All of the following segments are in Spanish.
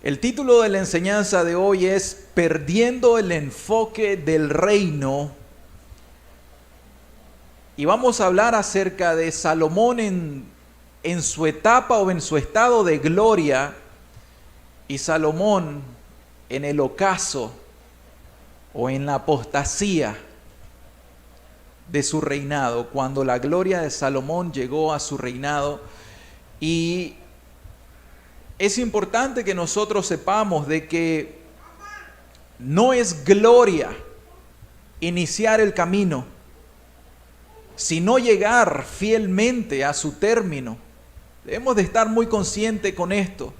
El título de la enseñanza de hoy es Perdiendo el enfoque del reino. Y vamos a hablar acerca de Salomón en su etapa o en su estado de gloria y Salomón en el ocaso o en la apostasía de su reinado, cuando la gloria de Salomón llegó a su reinado. Y es importante que nosotros sepamos de que no es gloria iniciar el camino, sino llegar fielmente a su término. Debemos de estar muy conscientes con esto.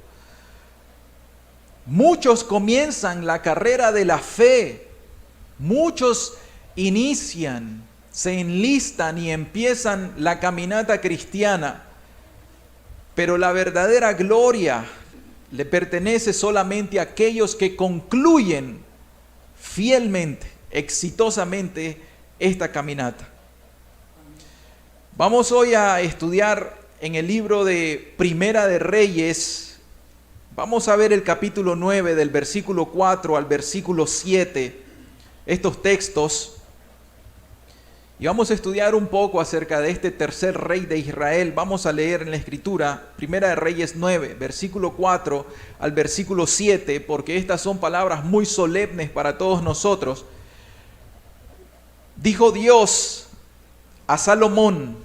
Muchos comienzan la carrera de la fe, muchos inician, se enlistan y empiezan la caminata cristiana, pero la verdadera gloria le pertenece solamente a aquellos que concluyen fielmente, exitosamente esta caminata. Vamos hoy a estudiar en el libro de Primera de Reyes. Vamos a ver el capítulo 9 del versículo 4 al versículo 7, estos textos. Y vamos a estudiar un poco acerca de este tercer rey de Israel. Vamos a leer en la Escritura, Primera de Reyes 9, versículo 4 al versículo 7, porque estas son palabras muy solemnes para todos nosotros. Dijo Dios a Salomón: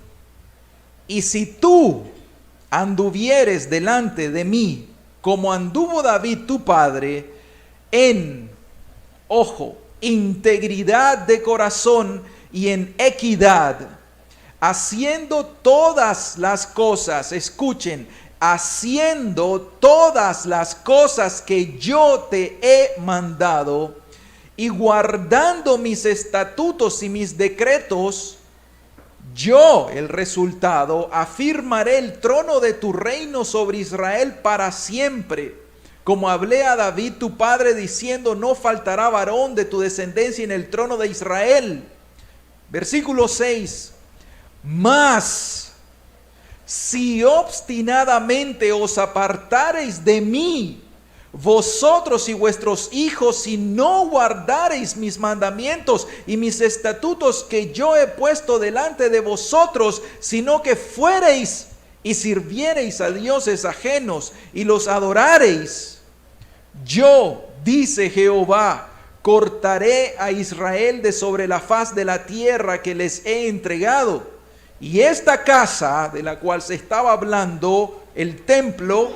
y si tú anduvieres delante de mí, como anduvo David tu padre, en, ojo, integridad de corazón y en equidad, haciendo todas las cosas, escuchen, haciendo todas las cosas que yo te he mandado, y guardando mis estatutos y mis decretos, yo, el resultado, afirmaré el trono de tu reino sobre Israel para siempre. Como hablé a David tu padre diciendo: no faltará varón de tu descendencia en el trono de Israel. Versículo 6. Mas si obstinadamente os apartareis de mí, vosotros y vuestros hijos, si no guardareis mis mandamientos y mis estatutos que yo he puesto delante de vosotros, sino que fuereis y sirviereis a dioses ajenos y los adorareis, yo, dice Jehová, cortaré a Israel de sobre la faz de la tierra que les he entregado. Y esta casa de la cual se estaba hablando, el templo,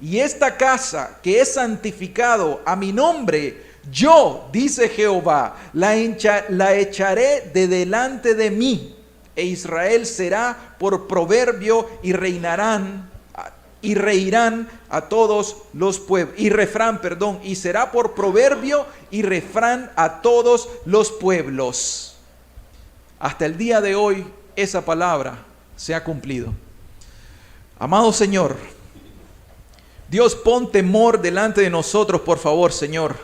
y esta casa que es santificado a mi nombre, yo, dice Jehová, la echaré de delante de mí, e Israel será por proverbio y reirán a todos los pueblos, y será por proverbio y refrán a todos los pueblos. Hasta el día de hoy esa palabra se ha cumplido. Amado Señor, Dios, pon temor delante de nosotros, por favor, Señor.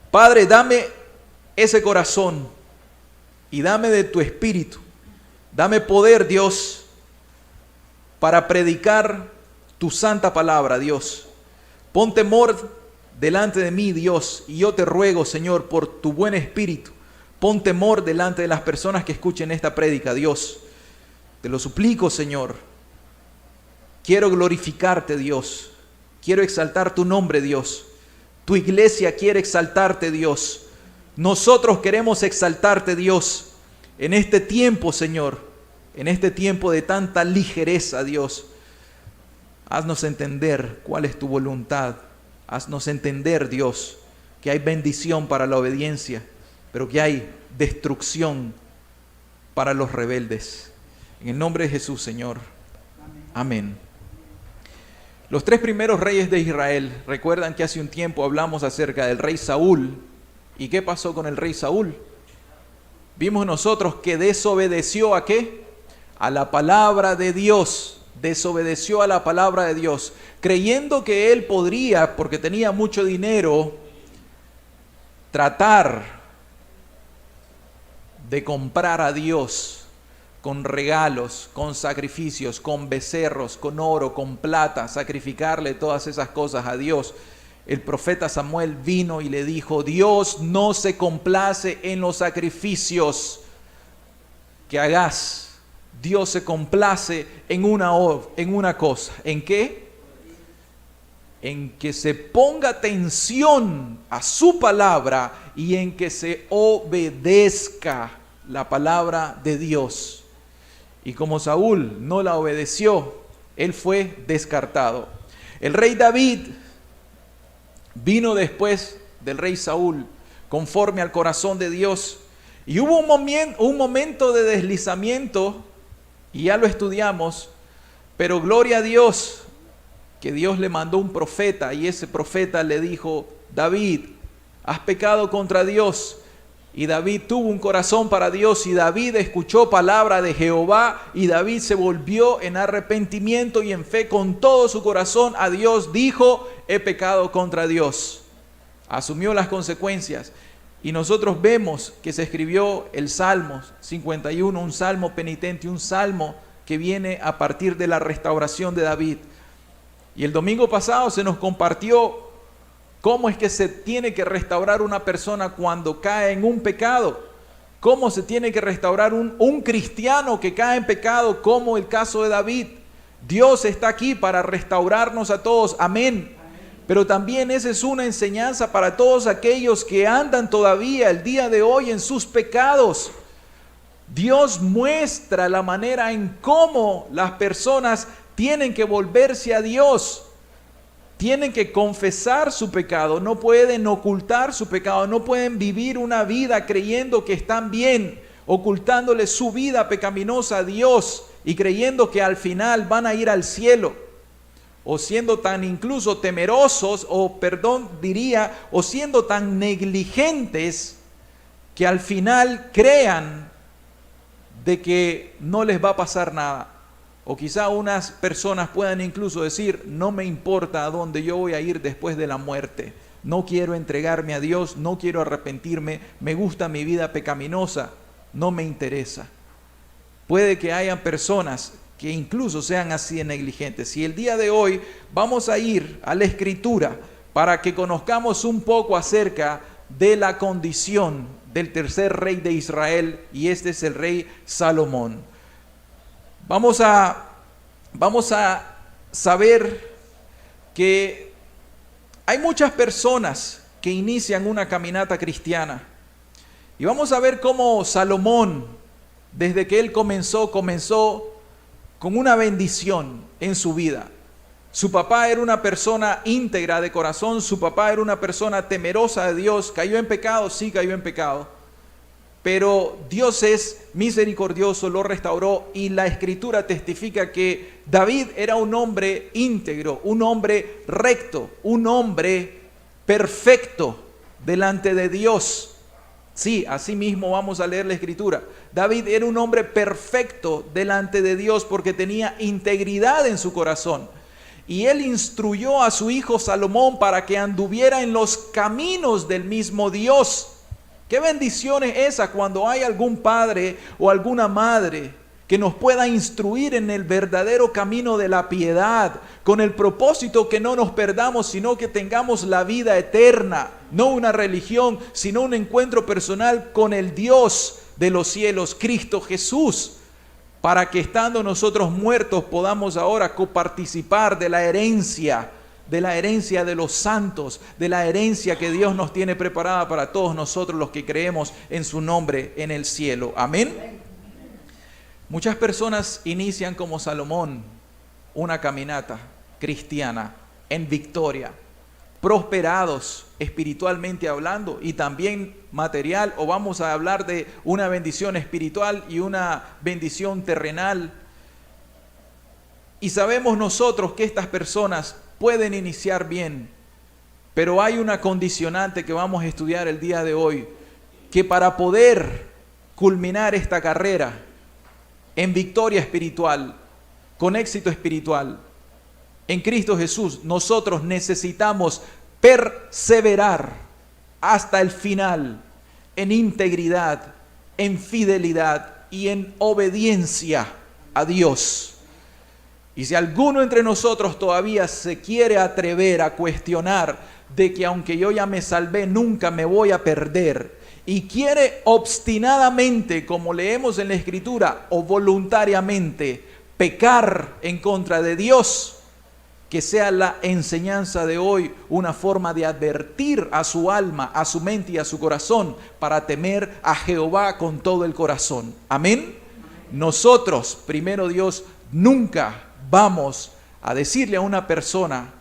Padre, dame ese corazón y dame de tu espíritu. Dame poder, Dios, para predicar tu santa palabra, Dios. Pon temor delante de mí, Dios, y yo te ruego, Señor, por tu buen espíritu. Pon temor delante de las personas que escuchen esta prédica, Dios. Te lo suplico, Señor. Quiero glorificarte, Dios. Quiero exaltar tu nombre, Dios. Tu iglesia quiere exaltarte, Dios. Nosotros queremos exaltarte, Dios, en este tiempo, Señor. En este tiempo de tanta ligereza, Dios. Haznos entender cuál es tu voluntad. Haznos entender, Dios, que hay bendición para la obediencia, pero que hay destrucción para los rebeldes. En el nombre de Jesús, Señor. Amén. Los tres primeros reyes de Israel, recuerdan que hace un tiempo hablamos acerca del rey Saúl. ¿Y qué pasó con el rey Saúl? Vimos nosotros que desobedeció ¿a qué? A la palabra de Dios. Desobedeció a la palabra de Dios, creyendo que él podría, porque tenía mucho dinero, tratar de comprar a Dios con regalos, con sacrificios, con becerros, con oro, con plata, sacrificarle todas esas cosas a Dios. el profeta Samuel vino y le dijo: Dios no se complace en los sacrificios que hagas. Dios se complace en una cosa. ¿En qué? En que se ponga atención a su palabra y en que se obedezca la palabra de Dios. Y como Saúl no la obedeció, él fue descartado. El rey David vino después del rey Saúl, conforme al corazón de Dios. Y hubo un momento de deslizamiento, y ya lo estudiamos, pero gloria a Dios, que Dios le mandó un profeta, y ese profeta le dijo: David, has pecado contra Dios. Y David tuvo un corazón para Dios, y David escuchó palabra de Jehová, y David se volvió en arrepentimiento y en fe con todo su corazón a Dios. Dijo: he pecado contra Dios. Asumió las consecuencias. Y nosotros vemos que se escribió el Salmo 51, un salmo penitente, un salmo que viene a partir de la restauración de David. Y el domingo pasado se nos compartió cómo es que se tiene que restaurar una persona cuando cae en un pecado. Cómo se tiene que restaurar un cristiano que cae en pecado, como el caso de David. Dios está aquí para restaurarnos a todos. Amén. Pero también esa es una enseñanza para todos aquellos que andan todavía el día de hoy en sus pecados. Dios muestra la manera en cómo las personas tienen que volverse a Dios. Tienen que confesar su pecado, no pueden ocultar su pecado, no pueden vivir una vida creyendo que están bien, ocultándole su vida pecaminosa a Dios y creyendo que al final van a ir al cielo. O siendo tan incluso temerosos, o siendo tan negligentes que al final crean de que no les va a pasar nada. O quizá unas personas puedan incluso decir: no me importa a dónde yo voy a ir después de la muerte. No quiero entregarme a Dios, no quiero arrepentirme, me gusta mi vida pecaminosa, no me interesa. Puede que hayan personas que incluso sean así de negligentes. Y el día de hoy vamos a ir a la Escritura para que conozcamos un poco acerca de la condición del tercer rey de Israel, y este es el rey Salomón. Vamos a saber que hay muchas personas que inician una caminata cristiana. Y vamos a ver cómo Salomón, desde que él comenzó con una bendición en su vida. Su papá era una persona íntegra de corazón, su papá era una persona temerosa de Dios. ¿Cayó en pecado? Sí, cayó en pecado. Pero Dios es misericordioso, lo restauró, y la Escritura testifica que David era un hombre íntegro, un hombre recto, un hombre perfecto delante de Dios. Sí, así mismo vamos a leer la Escritura. David era un hombre perfecto delante de Dios porque tenía integridad en su corazón. Y él instruyó a su hijo Salomón para que anduviera en los caminos del mismo Dios. Qué bendición es esa cuando hay algún padre o alguna madre que nos pueda instruir en el verdadero camino de la piedad, con el propósito que no nos perdamos, sino que tengamos la vida eterna, no una religión, sino un encuentro personal con el Dios de los cielos, Cristo Jesús, para que estando nosotros muertos podamos ahora coparticipar de la herencia de los santos, de la herencia que Dios nos tiene preparada para todos nosotros los que creemos en su nombre en el cielo. Amén. Muchas personas inician como Salomón una caminata cristiana en victoria, prosperados espiritualmente hablando y también material, o vamos a hablar de una bendición espiritual y una bendición terrenal. Y sabemos nosotros que estas personas pueden iniciar bien, pero hay una condicionante que vamos a estudiar el día de hoy, que para poder culminar esta carrera en victoria espiritual, con éxito espiritual, en Cristo Jesús, nosotros necesitamos perseverar hasta el final en integridad, en fidelidad y en obediencia a Dios. Y si alguno entre nosotros todavía se quiere atrever a cuestionar de que aunque yo ya me salvé, nunca me voy a perder, y quiere obstinadamente, como leemos en la Escritura, o voluntariamente pecar en contra de Dios, que sea la enseñanza de hoy una forma de advertir a su alma, a su mente y a su corazón para temer a Jehová con todo el corazón. Amén. Nosotros, primero Dios, nunca vamos a decirle a una persona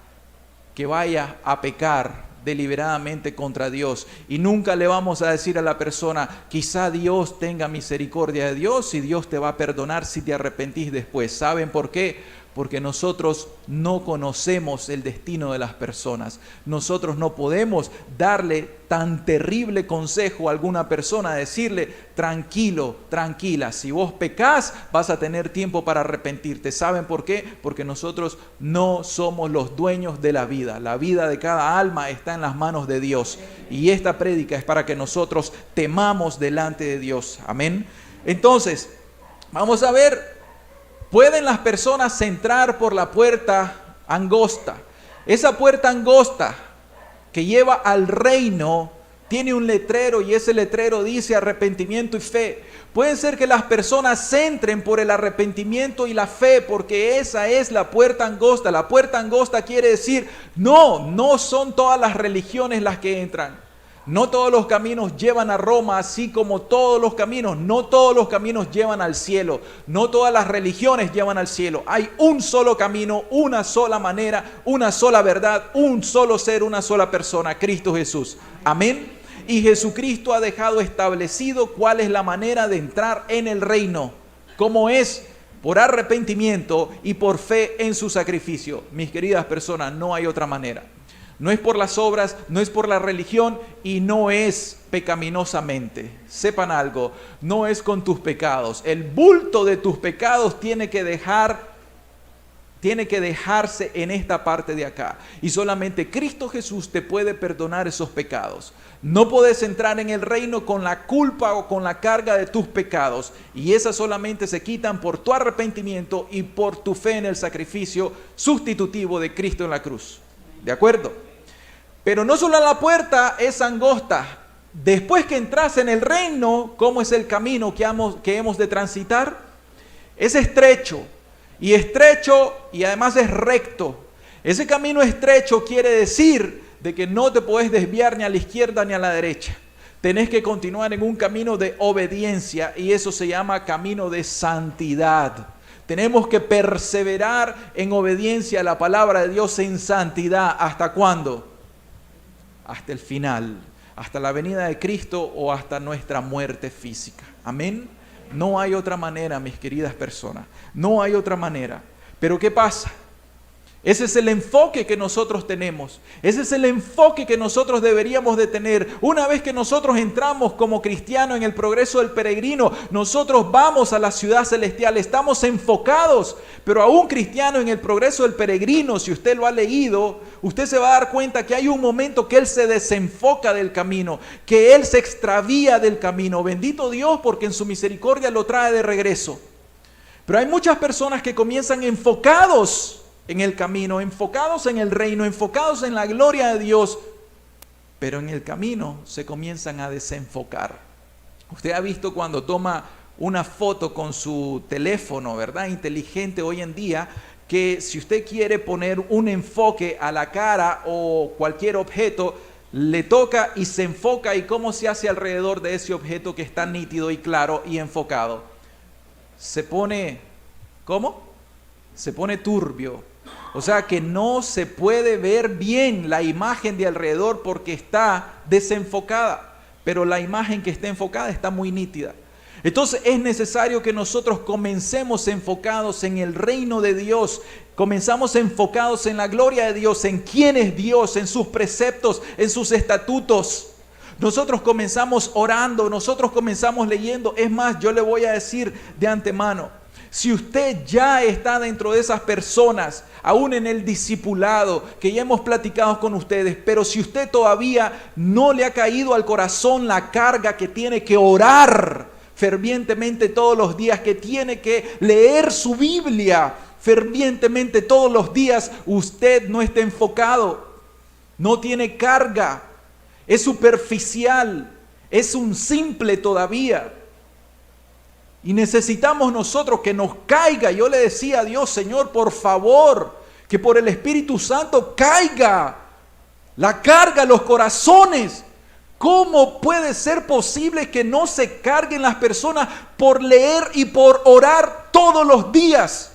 que vaya a pecar deliberadamente contra Dios, y nunca le vamos a decir a la persona, quizá Dios tenga misericordia de Dios y Dios te va a perdonar si te arrepentís después. ¿Saben por qué? Porque nosotros no conocemos el destino de las personas. Nosotros no podemos darle tan terrible consejo a alguna persona, decirle, tranquilo, tranquila, si vos pecás vas a tener tiempo para arrepentirte. ¿Saben por qué? Porque nosotros no somos los dueños de la vida. La vida de cada alma está en las manos de Dios. Y esta prédica es para que nosotros temamos delante de Dios. Amén. Entonces, vamos a ver. ¿Pueden las personas entrar por la puerta angosta? Esa puerta angosta que lleva al reino tiene un letrero, y ese letrero dice arrepentimiento y fe. Pueden ser que las personas entren por el arrepentimiento y la fe, porque esa es la puerta angosta. La puerta angosta quiere decir, no son todas las religiones las que entran. No todos los caminos llevan a Roma, así como todos los caminos. No todos los caminos llevan al cielo. No todas las religiones llevan al cielo. Hay un solo camino, una sola manera, una sola verdad, un solo ser, una sola persona, Cristo Jesús. Amén. Y Jesucristo ha dejado establecido cuál es la manera de entrar en el reino. ¿Cómo es? Por arrepentimiento y por fe en su sacrificio. Mis queridas personas, no hay otra manera. No es por las obras, no es por la religión y no es pecaminosamente. Sepan algo, no es con tus pecados. El bulto de tus pecados tiene que dejarse en esta parte de acá. Y solamente Cristo Jesús te puede perdonar esos pecados. No puedes entrar en el reino con la culpa o con la carga de tus pecados. Y esas solamente se quitan por tu arrepentimiento y por tu fe en el sacrificio sustitutivo de Cristo en la cruz. ¿De acuerdo? Pero no solo la puerta es angosta. Después que entras en el reino, ¿cómo es el camino que hemos de transitar? Es estrecho. Y además es recto. Ese camino estrecho quiere decir de que no te puedes desviar ni a la izquierda ni a la derecha. Tenés que continuar en un camino de obediencia, y eso se llama camino de santidad. Tenemos que perseverar en obediencia a la palabra de Dios en santidad. ¿Hasta cuándo? Hasta el final, hasta la venida de Cristo o hasta nuestra muerte física. Amén. No hay otra manera, mis queridas personas. No hay otra manera. Pero ¿qué pasa? Ese es el enfoque que nosotros tenemos. Ese es el enfoque que nosotros deberíamos de tener. Una vez que nosotros entramos como cristianos en el progreso del peregrino, nosotros vamos a la ciudad celestial, estamos enfocados. Pero a un cristiano en el progreso del peregrino, si usted lo ha leído, usted se va a dar cuenta que hay un momento que él se desenfoca del camino, que él se extravía del camino. Bendito Dios, porque en su misericordia lo trae de regreso. Pero hay muchas personas que comienzan enfocados en el camino, enfocados en el reino, enfocados en la gloria de Dios, pero en el camino se comienzan a desenfocar. Usted ha visto cuando toma una foto con su teléfono, ¿verdad? Inteligente hoy en día, que si usted quiere poner un enfoque a la cara o cualquier objeto, le toca y se enfoca, y cómo se hace alrededor de ese objeto que está nítido y claro y enfocado. Se pone, ¿cómo? Se pone turbio. O sea que no se puede ver bien la imagen de alrededor porque está desenfocada, pero la imagen que está enfocada está muy nítida. Entonces es necesario que nosotros comencemos enfocados en el reino de Dios, comenzamos enfocados en la gloria de Dios, en quién es Dios, en sus preceptos, en sus estatutos. Nosotros comenzamos orando, nosotros comenzamos leyendo. Es más, yo le voy a decir de antemano, si usted ya está dentro de esas personas, aún en el discipulado, que ya hemos platicado con ustedes, pero si usted todavía no le ha caído al corazón la carga que tiene que orar fervientemente todos los días, que tiene que leer su Biblia, fervientemente todos los días, usted no está enfocado, no tiene carga, es superficial, es un simple todavía. Y necesitamos nosotros que nos caiga. Yo le decía a Dios, Señor, por favor, que por el Espíritu Santo caiga la carga a los corazones. ¿Cómo puede ser posible que no se carguen las personas por leer y por orar todos los días?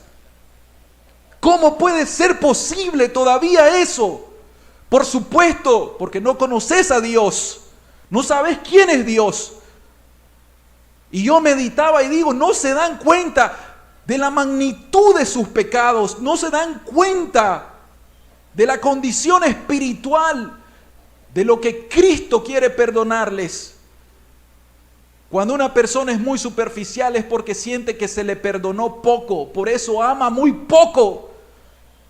¿Cómo puede ser posible todavía eso? Por supuesto, porque no conoces a Dios, no sabes quién es Dios. Y yo meditaba y digo, no se dan cuenta de la magnitud de sus pecados, no se dan cuenta de la condición espiritual, de lo que Cristo quiere perdonarles. Cuando una persona es muy superficial es porque siente que se le perdonó poco, por eso ama muy poco.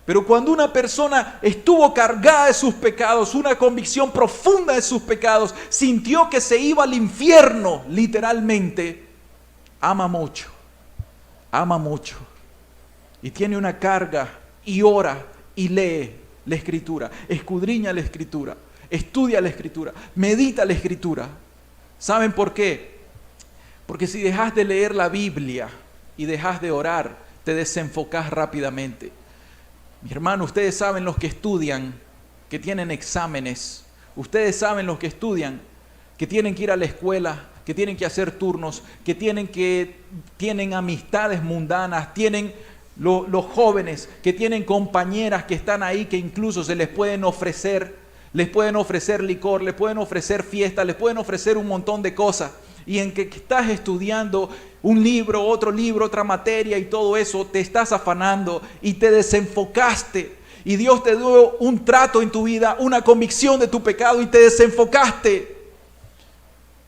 Pero cuando una persona estuvo cargada de sus pecados, una convicción profunda de sus pecados, sintió que se iba al infierno, literalmente, ama mucho, y tiene una carga, y ora, y lee la Escritura, escudriña la Escritura, estudia la Escritura, medita la Escritura. ¿Saben por qué? Porque si dejas de leer la Biblia y dejas de orar, te desenfocas rápidamente. Mi hermano, ustedes saben los que estudian, que tienen exámenes. Ustedes saben los que estudian, que tienen que ir a la escuela, que tienen que hacer turnos, que tienen amistades mundanas, tienen los jóvenes, que tienen compañeras que están ahí, que incluso se les pueden ofrecer licor, les pueden ofrecer fiestas, les pueden ofrecer un montón de cosas. Y en que estás estudiando un libro, otra materia y todo eso, te estás afanando y te desenfocaste. Y Dios te dio un trato en tu vida, una convicción de tu pecado y te desenfocaste.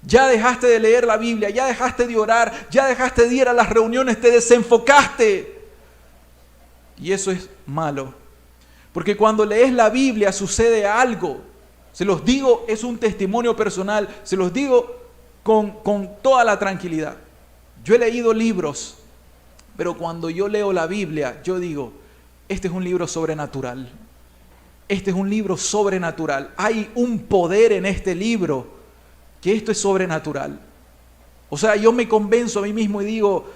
Ya dejaste de leer la Biblia, ya dejaste de orar, ya dejaste de ir a las reuniones, te desenfocaste. Y eso es malo. Porque cuando lees la Biblia sucede algo. Se los digo, es un testimonio personal, se los digo con toda la tranquilidad. Yo he leído libros, pero cuando yo leo la Biblia, yo digo, este es un libro sobrenatural. Este es un libro sobrenatural. Hay un poder en este libro, que esto es sobrenatural. O sea, yo me convenzo a mí mismo y digo,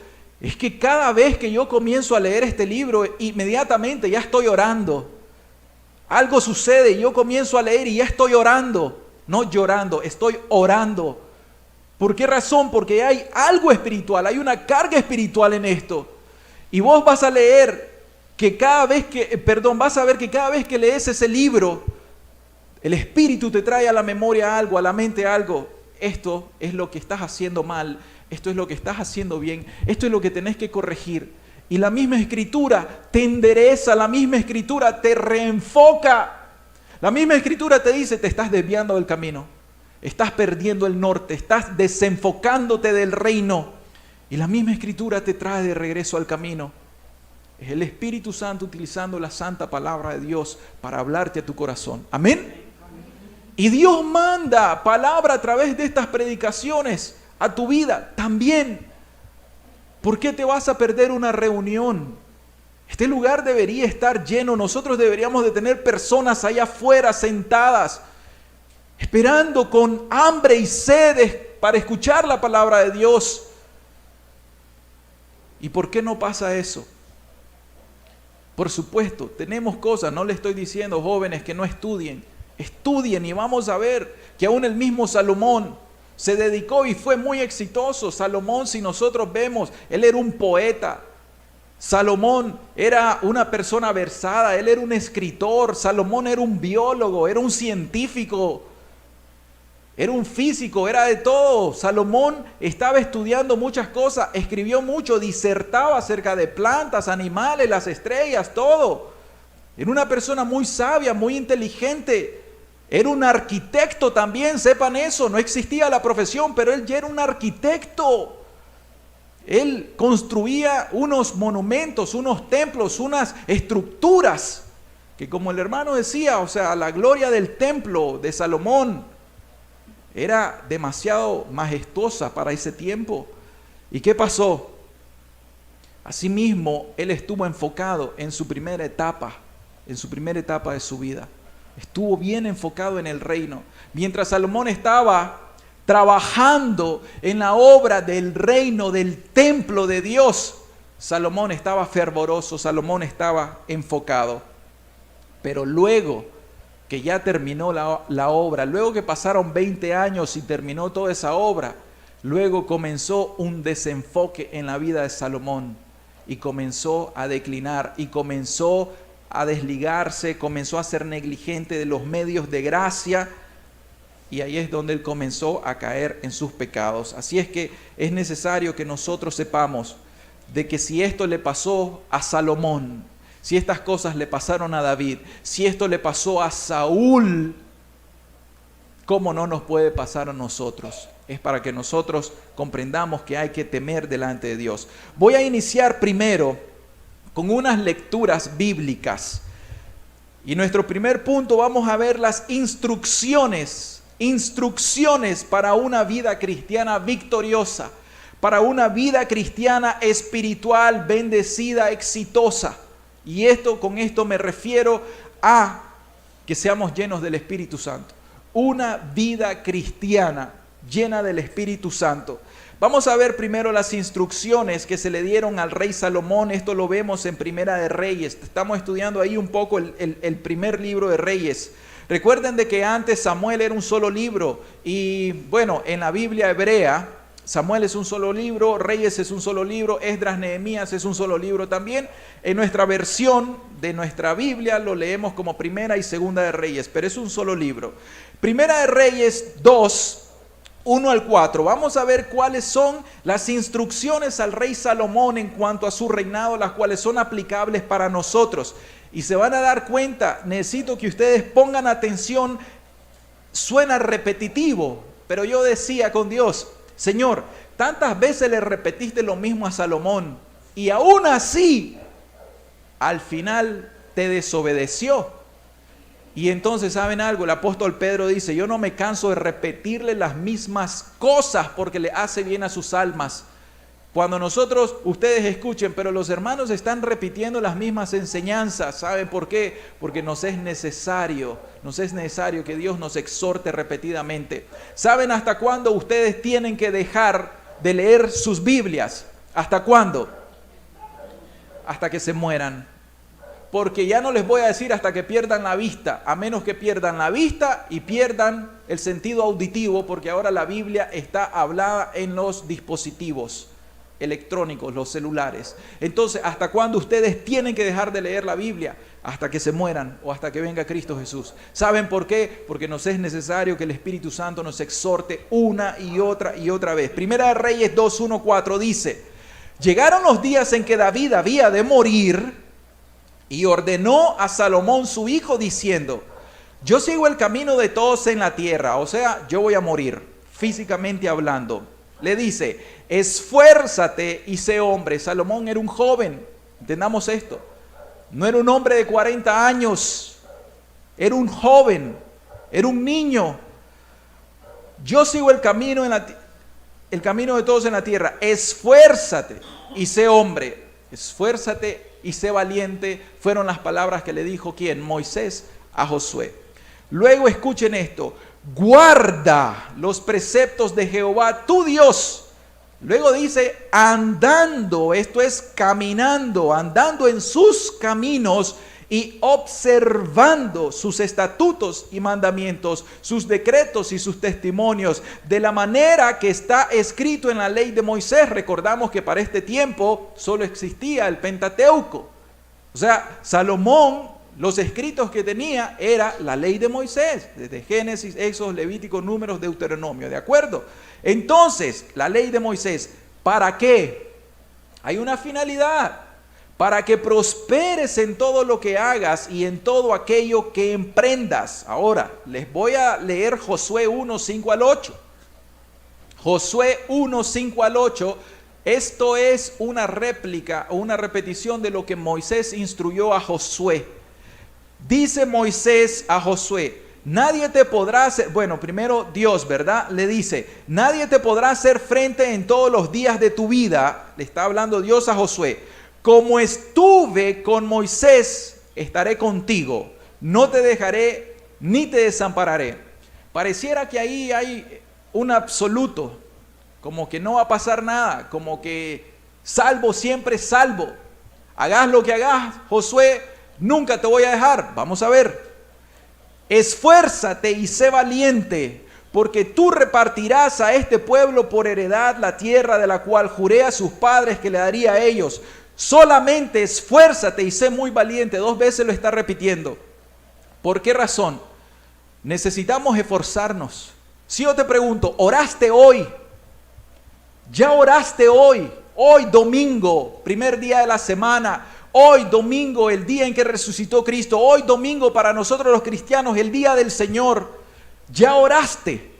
es que cada vez que yo comienzo a leer este libro, inmediatamente ya estoy orando. Algo sucede, yo comienzo a leer y ya estoy orando. No llorando, estoy orando. ¿Por qué razón? Porque hay algo espiritual, hay una carga espiritual en esto. Y vos vas a leer que vas a ver que cada vez que lees ese libro, el Espíritu te trae a la memoria algo, a la mente algo. Esto es lo que estás haciendo mal, esto es lo que estás haciendo bien, esto es lo que tenés que corregir. Y la misma Escritura te endereza, la misma Escritura te reenfoca. La misma Escritura te dice, te estás desviando del camino. Estás perdiendo el norte, estás desenfocándote del reino. Y la misma Escritura te trae de regreso al camino. Es el Espíritu Santo utilizando la santa palabra de Dios para hablarte a tu corazón. Amén. Y Dios manda palabra a través de estas predicaciones a tu vida también. ¿Por qué te vas a perder una reunión? Este lugar debería estar lleno. Nosotros deberíamos de tener personas allá afuera sentadas, esperando con hambre y sed para escuchar la palabra de Dios. ¿Y por qué no pasa eso? Por supuesto, tenemos cosas, no le estoy diciendo, jóvenes, que no estudien. Estudien y vamos a ver que aún el mismo Salomón se dedicó y fue muy exitoso. Salomón, si nosotros vemos, él era un poeta. Salomón era una persona versada, él era un escritor. Salomón era un biólogo, era un científico. Era un físico, era de todo. Salomón estaba estudiando muchas cosas, escribió mucho, disertaba acerca de plantas, animales, las estrellas, todo. Era una persona muy sabia, muy inteligente. Era un arquitecto también, sepan eso. No existía la profesión, pero él ya era un arquitecto. Él construía unos monumentos, unos templos, unas estructuras, que como el hermano decía, o sea, la gloria del templo de Salomón era demasiado majestuosa para ese tiempo. ¿Y qué pasó? Asimismo, él estuvo enfocado en su primera etapa de su vida. Estuvo bien enfocado en el reino. Mientras Salomón estaba trabajando en la obra del reino, del templo de Dios, Salomón estaba fervoroso, Salomón estaba enfocado. Pero luego que ya terminó la obra, luego que pasaron 20 años y terminó toda esa obra, luego comenzó un desenfoque en la vida de Salomón y comenzó a declinar y comenzó a desligarse, comenzó a ser negligente de los medios de gracia, y ahí es donde él comenzó a caer en sus pecados. Así es que es necesario que nosotros sepamos de que si esto le pasó a Salomón, si estas cosas le pasaron a David, si esto le pasó a Saúl, ¿cómo no nos puede pasar a nosotros? Es para que nosotros comprendamos que hay que temer delante de Dios. Voy a iniciar primero con unas lecturas bíblicas. Y nuestro primer punto, vamos a ver las instrucciones para una vida cristiana victoriosa, para una vida cristiana espiritual, bendecida, exitosa. Y con esto me refiero a que seamos llenos del Espíritu Santo. Una vida cristiana llena del Espíritu Santo. Vamos a ver primero las instrucciones que se le dieron al rey Salomón. Esto lo vemos en Primera de Reyes. Estamos estudiando ahí un poco el primer libro de Reyes. Recuerden de que antes Samuel era un solo libro. Y bueno, en la Biblia hebrea, Samuel es un solo libro, Reyes es un solo libro, Esdras, Nehemías es un solo libro también. En nuestra versión de nuestra Biblia lo leemos como Primera y Segunda de Reyes, pero es un solo libro. Primera de Reyes 2, 1 al 4. Vamos a ver cuáles son las instrucciones al rey Salomón en cuanto a su reinado, las cuales son aplicables para nosotros. Y se van a dar cuenta, necesito que ustedes pongan atención, suena repetitivo, pero yo decía con Dios, Señor, tantas veces le repetiste lo mismo a Salomón y aún así, al final te desobedeció. Y entonces, ¿saben algo? El apóstol Pedro dice, yo no me canso de repetirle las mismas cosas porque le hace bien a sus almas. Cuando ustedes escuchen, pero los hermanos están repitiendo las mismas enseñanzas. ¿Saben por qué? Porque nos es necesario que Dios nos exhorte repetidamente. ¿Saben hasta cuándo ustedes tienen que dejar de leer sus Biblias? ¿Hasta cuándo? Hasta que se mueran. Porque ya no les voy a decir hasta que pierdan la vista, a menos que pierdan la vista y pierdan el sentido auditivo, porque ahora la Biblia está hablada en los dispositivos electrónicos, los celulares. Entonces, ¿hasta cuándo ustedes tienen que dejar de leer la Biblia? Hasta que se mueran o hasta que venga Cristo Jesús. ¿Saben por qué? Porque nos es necesario que el Espíritu Santo nos exhorte una y otra vez. Primera de Reyes 2, 1, 4 dice, llegaron los días en que David había de morir y ordenó a Salomón su hijo diciendo, yo sigo el camino de todos en la tierra, o sea, yo voy a morir, físicamente hablando. Le dice, esfuérzate y sé hombre. Salomón era un joven, entendamos esto. No era un hombre de 40 años, era un joven, era un niño. Yo sigo el camino de todos en la tierra. Esfuérzate y sé hombre. Esfuérzate y sé valiente. Fueron las palabras que le dijo ¿quién? Moisés a Josué. Luego escuchen esto. Guarda los preceptos de Jehová tu Dios. Luego dice andando, esto es caminando, andando en sus caminos y observando sus estatutos y mandamientos, sus decretos y sus testimonios, de la manera que está escrito en la ley de Moisés. Recordamos que para este tiempo solo existía el Pentateuco. O sea, Salomón, los escritos que tenía era la ley de Moisés, desde Génesis, Éxodo, Levítico, Números, Deuteronomio, ¿de acuerdo? Entonces, la ley de Moisés, ¿para qué? Hay una finalidad, para que prosperes en todo lo que hagas y en todo aquello que emprendas. Ahora, les voy a leer Josué 1, 5 al 8. Josué 1, 5 al 8, esto es una réplica o una repetición de lo que Moisés instruyó a Josué. Dice Moisés a Josué, nadie te podrá hacer, bueno, primero Dios, ¿verdad? Le dice, nadie te podrá hacer frente en todos los días de tu vida, le está hablando Dios a Josué, como estuve con Moisés, estaré contigo, no te dejaré ni te desampararé. Pareciera que ahí hay un absoluto, como que no va a pasar nada, como que salvo siempre salvo. Hagas lo que hagas, Josué, nunca te voy a dejar. Vamos a ver. Esfuérzate y sé valiente, porque tú repartirás a este pueblo por heredad la tierra de la cual juré a sus padres que le daría a ellos. Solamente esfuérzate y sé muy valiente. 2 veces lo está repitiendo. ¿Por qué razón? Necesitamos esforzarnos. Si yo te pregunto, ¿oraste hoy? ¿Ya oraste hoy? Hoy domingo, primer día de la semana. Hoy domingo, el día en que resucitó Cristo. Hoy domingo para nosotros los cristianos, el día del Señor. ¿Ya oraste?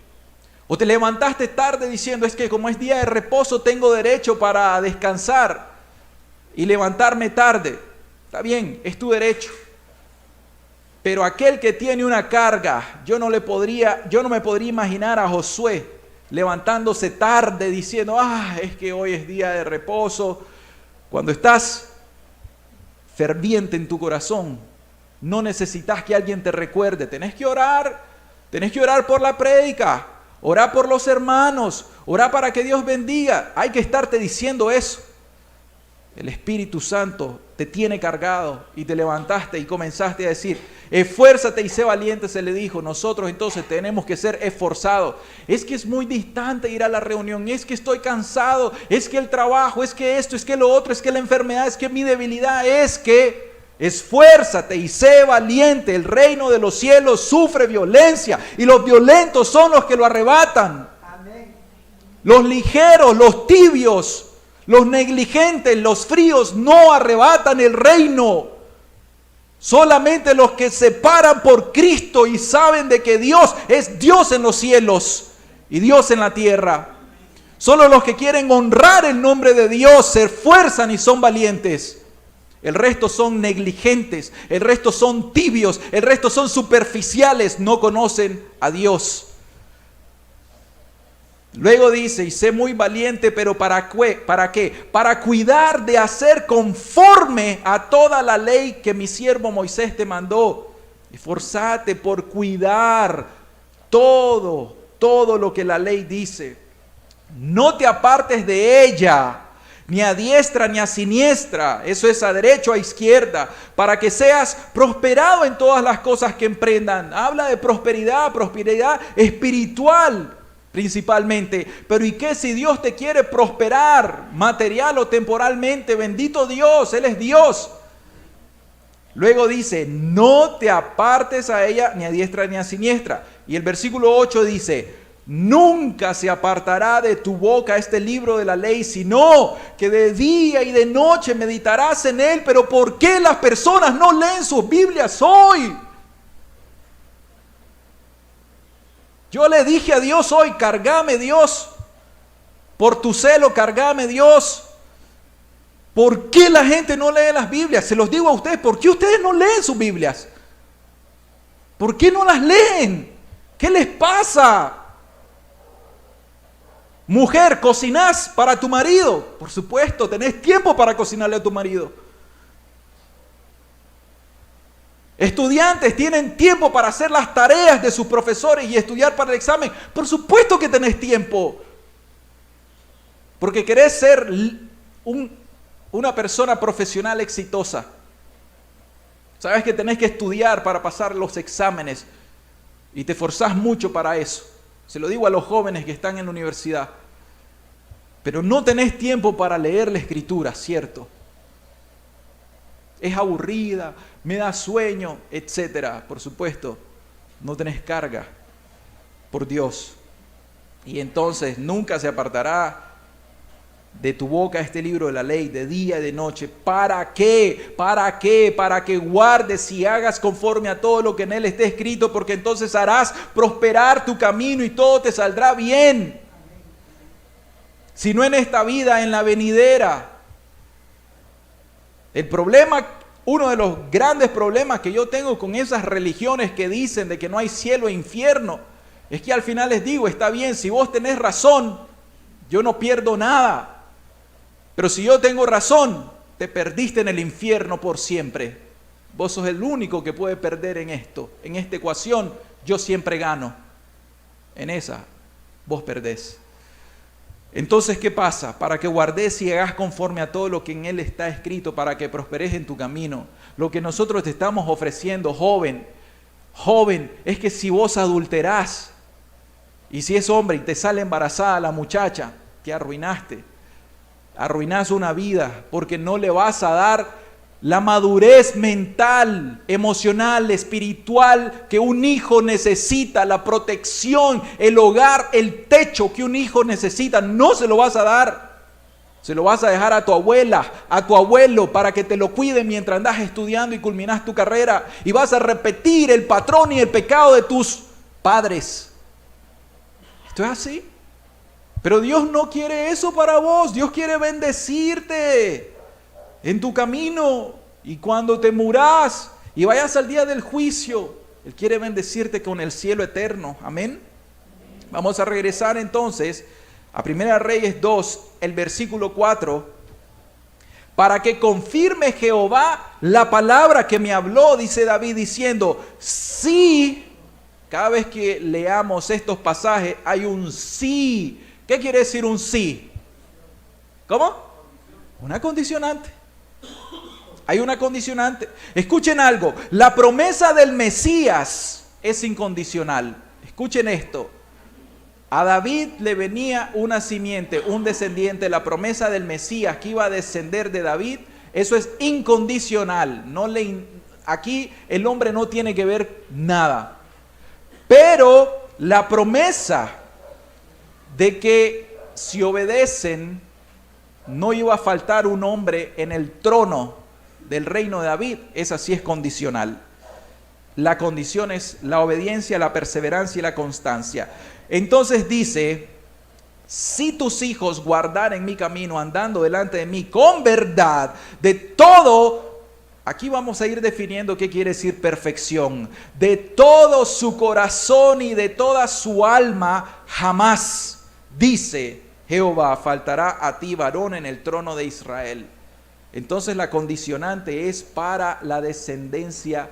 ¿O te levantaste tarde diciendo, es que como es día de reposo tengo derecho para descansar y levantarme tarde? Está bien, es tu derecho. Pero aquel que tiene una carga, yo no me podría imaginar a Josué levantándose tarde diciendo, es que hoy es día de reposo. Cuando estás ferviente en tu corazón, no necesitas que alguien te recuerde. Tenés que orar por la prédica, orar por los hermanos, orar para que Dios bendiga. Hay que estarte diciendo eso. El Espíritu Santo te tiene cargado y te levantaste y comenzaste a decir, esfuérzate y sé valiente, se le dijo. Nosotros entonces tenemos que ser esforzados. Es que es muy distante ir a la reunión, es que estoy cansado, es que el trabajo, es que esto, es que lo otro, es que la enfermedad, es que mi debilidad, es que esfuérzate y sé valiente. El reino de los cielos sufre violencia y los violentos son los que lo arrebatan. Amén. Los ligeros, los tibios, los negligentes, los fríos no arrebatan el reino. Solamente los que se paran por Cristo y saben de que Dios es Dios en los cielos y Dios en la tierra. Solo los que quieren honrar el nombre de Dios se esfuerzan y son valientes. El resto son negligentes, el resto son tibios, el resto son superficiales, no conocen a Dios. Luego dice, y sé muy valiente, pero ¿para qué? Para cuidar de hacer conforme a toda la ley que mi siervo Moisés te mandó. Esforzate por cuidar todo lo que la ley dice. No te apartes de ella, ni a diestra ni a siniestra, eso es a derecha o a izquierda, para que seas prosperado en todas las cosas que emprendan. Habla de prosperidad espiritual principalmente. Pero ¿y qué si Dios te quiere prosperar material o temporalmente? Bendito Dios, Él es Dios. Luego dice, no te apartes a ella ni a diestra ni a siniestra. Y el versículo 8 dice, nunca se apartará de tu boca este libro de la ley, sino que de día y de noche meditarás en él. Pero ¿por qué las personas no leen sus Biblias hoy? Yo le dije a Dios hoy, cargame Dios, por tu celo, cargame Dios. ¿Por qué la gente no lee las Biblias? Se los digo a ustedes, ¿por qué ustedes no leen sus Biblias? ¿Por qué no las leen? ¿Qué les pasa? Mujer, ¿cocinás para tu marido? Por supuesto, tenés tiempo para cocinarle a tu marido. Estudiantes, ¿tienen tiempo para hacer las tareas de sus profesores y estudiar para el examen? Por supuesto que tenés tiempo. Porque querés ser una persona profesional exitosa. Sabes que tenés que estudiar para pasar los exámenes y te esforzás mucho para eso. Se lo digo a los jóvenes que están en la universidad. Pero no tenés tiempo para leer la Escritura, ¿cierto? Es aburrida, me da sueño, etcétera. Por supuesto, no tenés carga por Dios. Y entonces nunca se apartará de tu boca este libro de la ley de día y de noche. ¿Para qué? ¿Para qué? Para que guardes y hagas conforme a todo lo que en él esté escrito, porque entonces harás prosperar tu camino y todo te saldrá bien. Si no en esta vida, en la venidera. El problema Uno de los grandes problemas que yo tengo con esas religiones que dicen de que no hay cielo e infierno, es que al final les digo, está bien, si vos tenés razón, yo no pierdo nada. Pero si yo tengo razón, te perdiste en el infierno por siempre. Vos sos el único que puede perder en esto. En esta ecuación, yo siempre gano. En esa, vos perdés. Entonces, ¿qué pasa? Para que guardes y hagas conforme a todo lo que en él está escrito, para que prosperes en tu camino. Lo que nosotros te estamos ofreciendo, joven, es que si vos adulterás, y si es hombre y te sale embarazada la muchacha, te arruinaste. Arruinás una vida, porque no le vas a dar la madurez mental, emocional, espiritual que un hijo necesita, la protección, el hogar, el techo que un hijo necesita. No se lo vas a dar. Se lo vas a dejar a tu abuela, a tu abuelo, para que te lo cuiden mientras andas estudiando y culminas tu carrera. Y vas a repetir el patrón y el pecado de tus padres. Esto es así. Pero Dios no quiere eso para vos. Dios quiere bendecirte en tu camino, y cuando te murás y vayas al día del juicio, Él quiere bendecirte con el cielo eterno. Amén. Vamos a regresar entonces a 1 Reyes 2, el versículo 4. Para que confirme Jehová la palabra que me habló, dice David, diciendo, sí. Cada vez que leamos estos pasajes hay un sí. ¿Qué quiere decir un sí? ¿Cómo? Una condicionante. Hay una condicionante. Escuchen algo. La promesa del Mesías es incondicional. Escuchen esto. A David le venía una simiente, un descendiente. La promesa del Mesías que iba a descender de David, eso es incondicional. Aquí el hombre no tiene que ver nada. Pero la promesa de que si obedecen, no iba a faltar un hombre en el trono del reino de David, esa sí es condicional. La condición es la obediencia, la perseverancia y la constancia. Entonces dice, si tus hijos guardaren mi camino andando delante de mí con verdad, de todo, aquí vamos a ir definiendo qué quiere decir perfección, de todo su corazón y de toda su alma, jamás, dice Jehová, faltará a ti varón en el trono de Israel. Entonces la condicionante es para la descendencia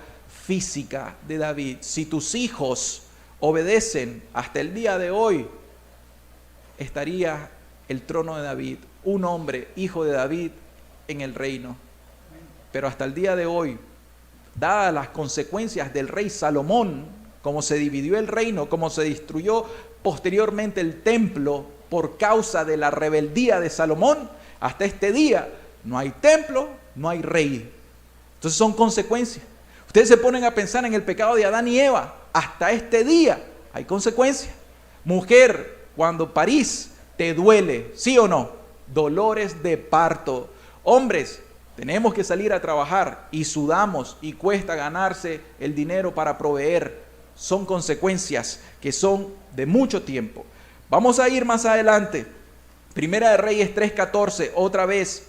física de David. Si tus hijos obedecen hasta el día de hoy, estaría el trono de David, un hombre, hijo de David, en el reino. Pero hasta el día de hoy, dadas las consecuencias del rey Salomón, como se dividió el reino, como se destruyó posteriormente el templo por causa de la rebeldía de Salomón, hasta este día no hay templo, no hay rey. Entonces son consecuencias. Ustedes se ponen a pensar en el pecado de Adán y Eva. Hasta este día hay consecuencias. Mujer, cuando parís, te duele, ¿sí o no? Dolores de parto. Hombres, tenemos que salir a trabajar y sudamos y cuesta ganarse el dinero para proveer. Son consecuencias que son de mucho tiempo. Vamos a ir más adelante. Primera de Reyes 3:14, otra vez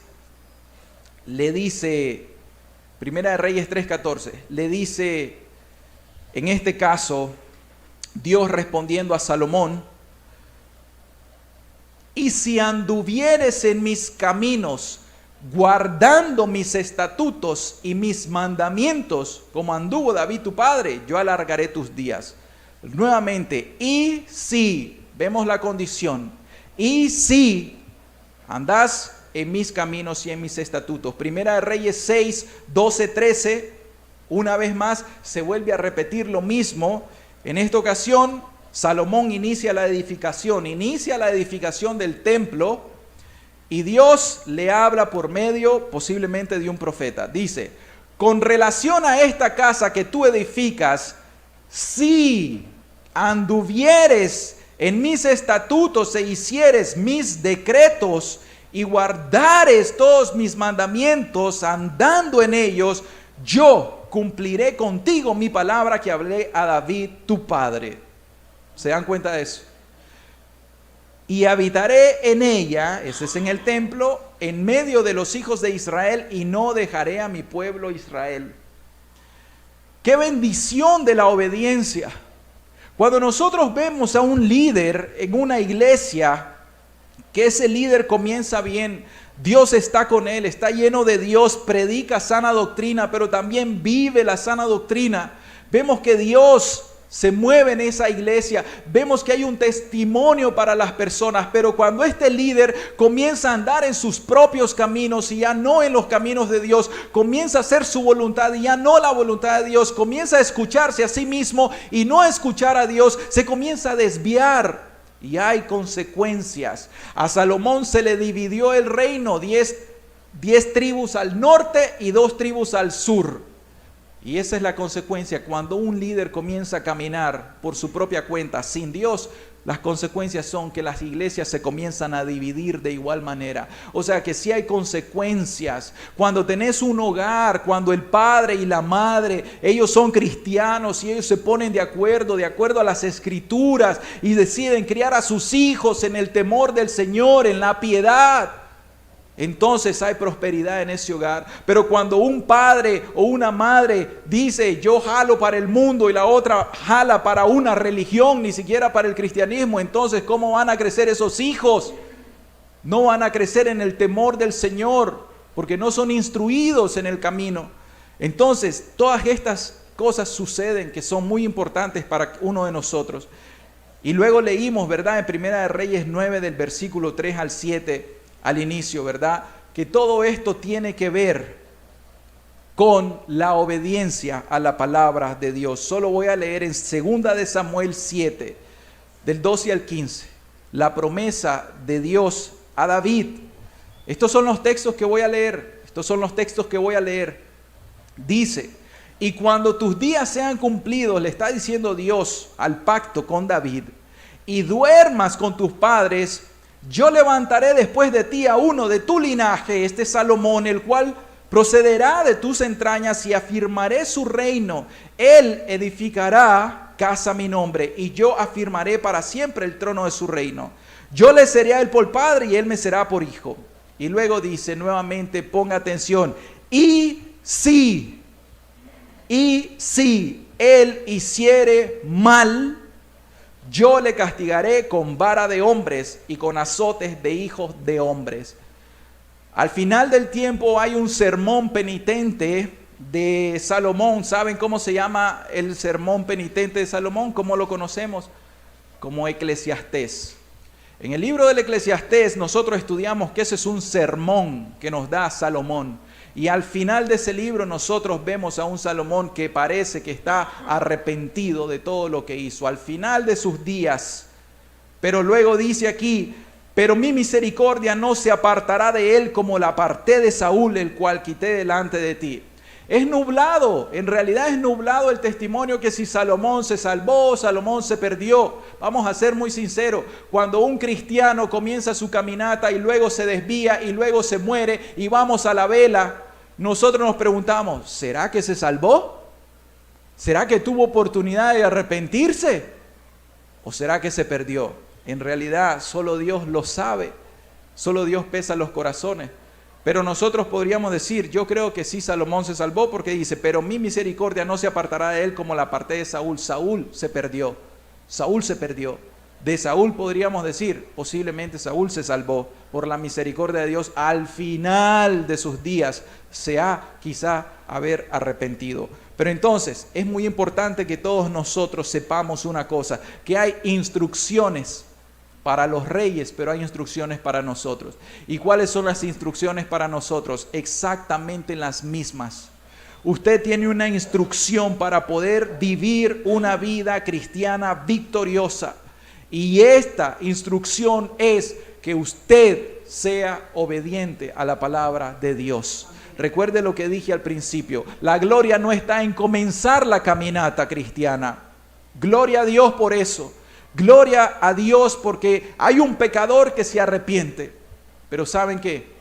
le dice, Primera de Reyes 3:14, le dice, en este caso, Dios respondiendo a Salomón, y si anduvieres en mis caminos, guardando mis estatutos y mis mandamientos, como anduvo David tu padre, yo alargaré tus días. Nuevamente, y si, vemos la condición, y si andás en mis caminos y en mis estatutos. Primera de Reyes 6, 12, 13, una vez más se vuelve a repetir lo mismo. En esta ocasión, Salomón inicia la edificación del templo, y Dios le habla por medio posiblemente de un profeta. Dice, con relación a esta casa que tú edificas, si anduvieres en mis estatutos e hicieres mis decretos y guardares todos mis mandamientos andando en ellos, yo cumpliré contigo mi palabra que hablé a David tu padre. ¿Se dan cuenta de eso? Y habitaré en ella, ese es en el templo, en medio de los hijos de Israel y no dejaré a mi pueblo Israel. ¡Qué bendición de la obediencia! Cuando nosotros vemos a un líder en una iglesia, que ese líder comienza bien, Dios está con él, está lleno de Dios, predica sana doctrina, pero también vive la sana doctrina. Vemos que Dios se mueve en esa iglesia, vemos que hay un testimonio para las personas, pero cuando este líder comienza a andar en sus propios caminos y ya no en los caminos de Dios, comienza a hacer su voluntad y ya no la voluntad de Dios, comienza a escucharse a sí mismo y no a escuchar a Dios, se comienza a desviar. Y hay consecuencias. A Salomón se le dividió el reino, 10 tribus al norte y 2 tribus al sur. Y esa es la consecuencia. Cuando un líder comienza a caminar por su propia cuenta, sin Dios, las consecuencias son que las iglesias se comienzan a dividir de igual manera. O sea que sí hay consecuencias. Cuando tenés un hogar, cuando el padre y la madre, ellos son cristianos y ellos se ponen de acuerdo a las escrituras y deciden criar a sus hijos en el temor del Señor, en la piedad, entonces hay prosperidad en ese hogar. Pero cuando un padre o una madre dice yo jalo para el mundo y la otra jala para una religión, ni siquiera para el cristianismo, entonces ¿cómo van a crecer esos hijos? No van a crecer en el temor del Señor porque no son instruidos en el camino. Entonces todas estas cosas suceden que son muy importantes para uno de nosotros. Y luego leímos, ¿verdad? En Primera de Reyes 9 del versículo 3 al 7 al inicio, ¿verdad? Que todo esto tiene que ver con la obediencia a la palabra de Dios. Solo voy a leer en 2 de Samuel 7, del 12 al 15, la promesa de Dios a David. Estos son los textos que voy a leer. Dice, y cuando tus días sean cumplidos, le está diciendo Dios al pacto con David, y duermas con tus padres, yo levantaré después de ti a uno de tu linaje, este Salomón, el cual procederá de tus entrañas y afirmaré su reino. Él edificará casa a mi nombre y yo afirmaré para siempre el trono de su reino. Yo le seré a él por padre y él me será por hijo. Y luego dice nuevamente, ponga atención, y si él hiciere mal, yo le castigaré con vara de hombres y con azotes de hijos de hombres. Al final del tiempo hay un sermón penitente de Salomón. ¿Saben cómo se llama el sermón penitente de Salomón? ¿Cómo lo conocemos? Como Eclesiastés. En el libro del Eclesiastés nosotros estudiamos que ese es un sermón que nos da Salomón. Y al final de ese libro nosotros vemos a un Salomón que parece que está arrepentido de todo lo que hizo. Al final de sus días. Pero luego dice aquí, pero mi misericordia no se apartará de él como la aparté de Saúl, el cual quité delante de ti. Es nublado, en realidad es nublado el testimonio que si Salomón se salvó, Salomón se perdió. Vamos a ser muy sinceros, cuando un cristiano comienza su caminata y luego se desvía y luego se muere y vamos a la vela, nosotros nos preguntamos, ¿será que se salvó? ¿Será que tuvo oportunidad de arrepentirse? ¿O será que se perdió? En realidad solo Dios lo sabe, solo Dios pesa los corazones. Pero nosotros podríamos decir, yo creo que sí Salomón se salvó porque dice, pero mi misericordia no se apartará de él como la aparté de Saúl. Saúl se perdió. De Saúl podríamos decir, posiblemente Saúl se salvó por la misericordia de Dios. Al final de sus días se ha quizá haber arrepentido. Pero entonces es muy importante que todos nosotros sepamos una cosa, que hay instrucciones para los reyes, pero hay instrucciones para nosotros. ¿Y cuáles son las instrucciones para nosotros? Exactamente las mismas. Usted tiene una instrucción para poder vivir una vida cristiana victoriosa. Y esta instrucción es que usted sea obediente a la palabra de Dios. Recuerde lo que dije al principio. La gloria no está en comenzar la caminata cristiana. Gloria a Dios por eso. Gloria a Dios porque hay un pecador que se arrepiente. Pero ¿saben qué?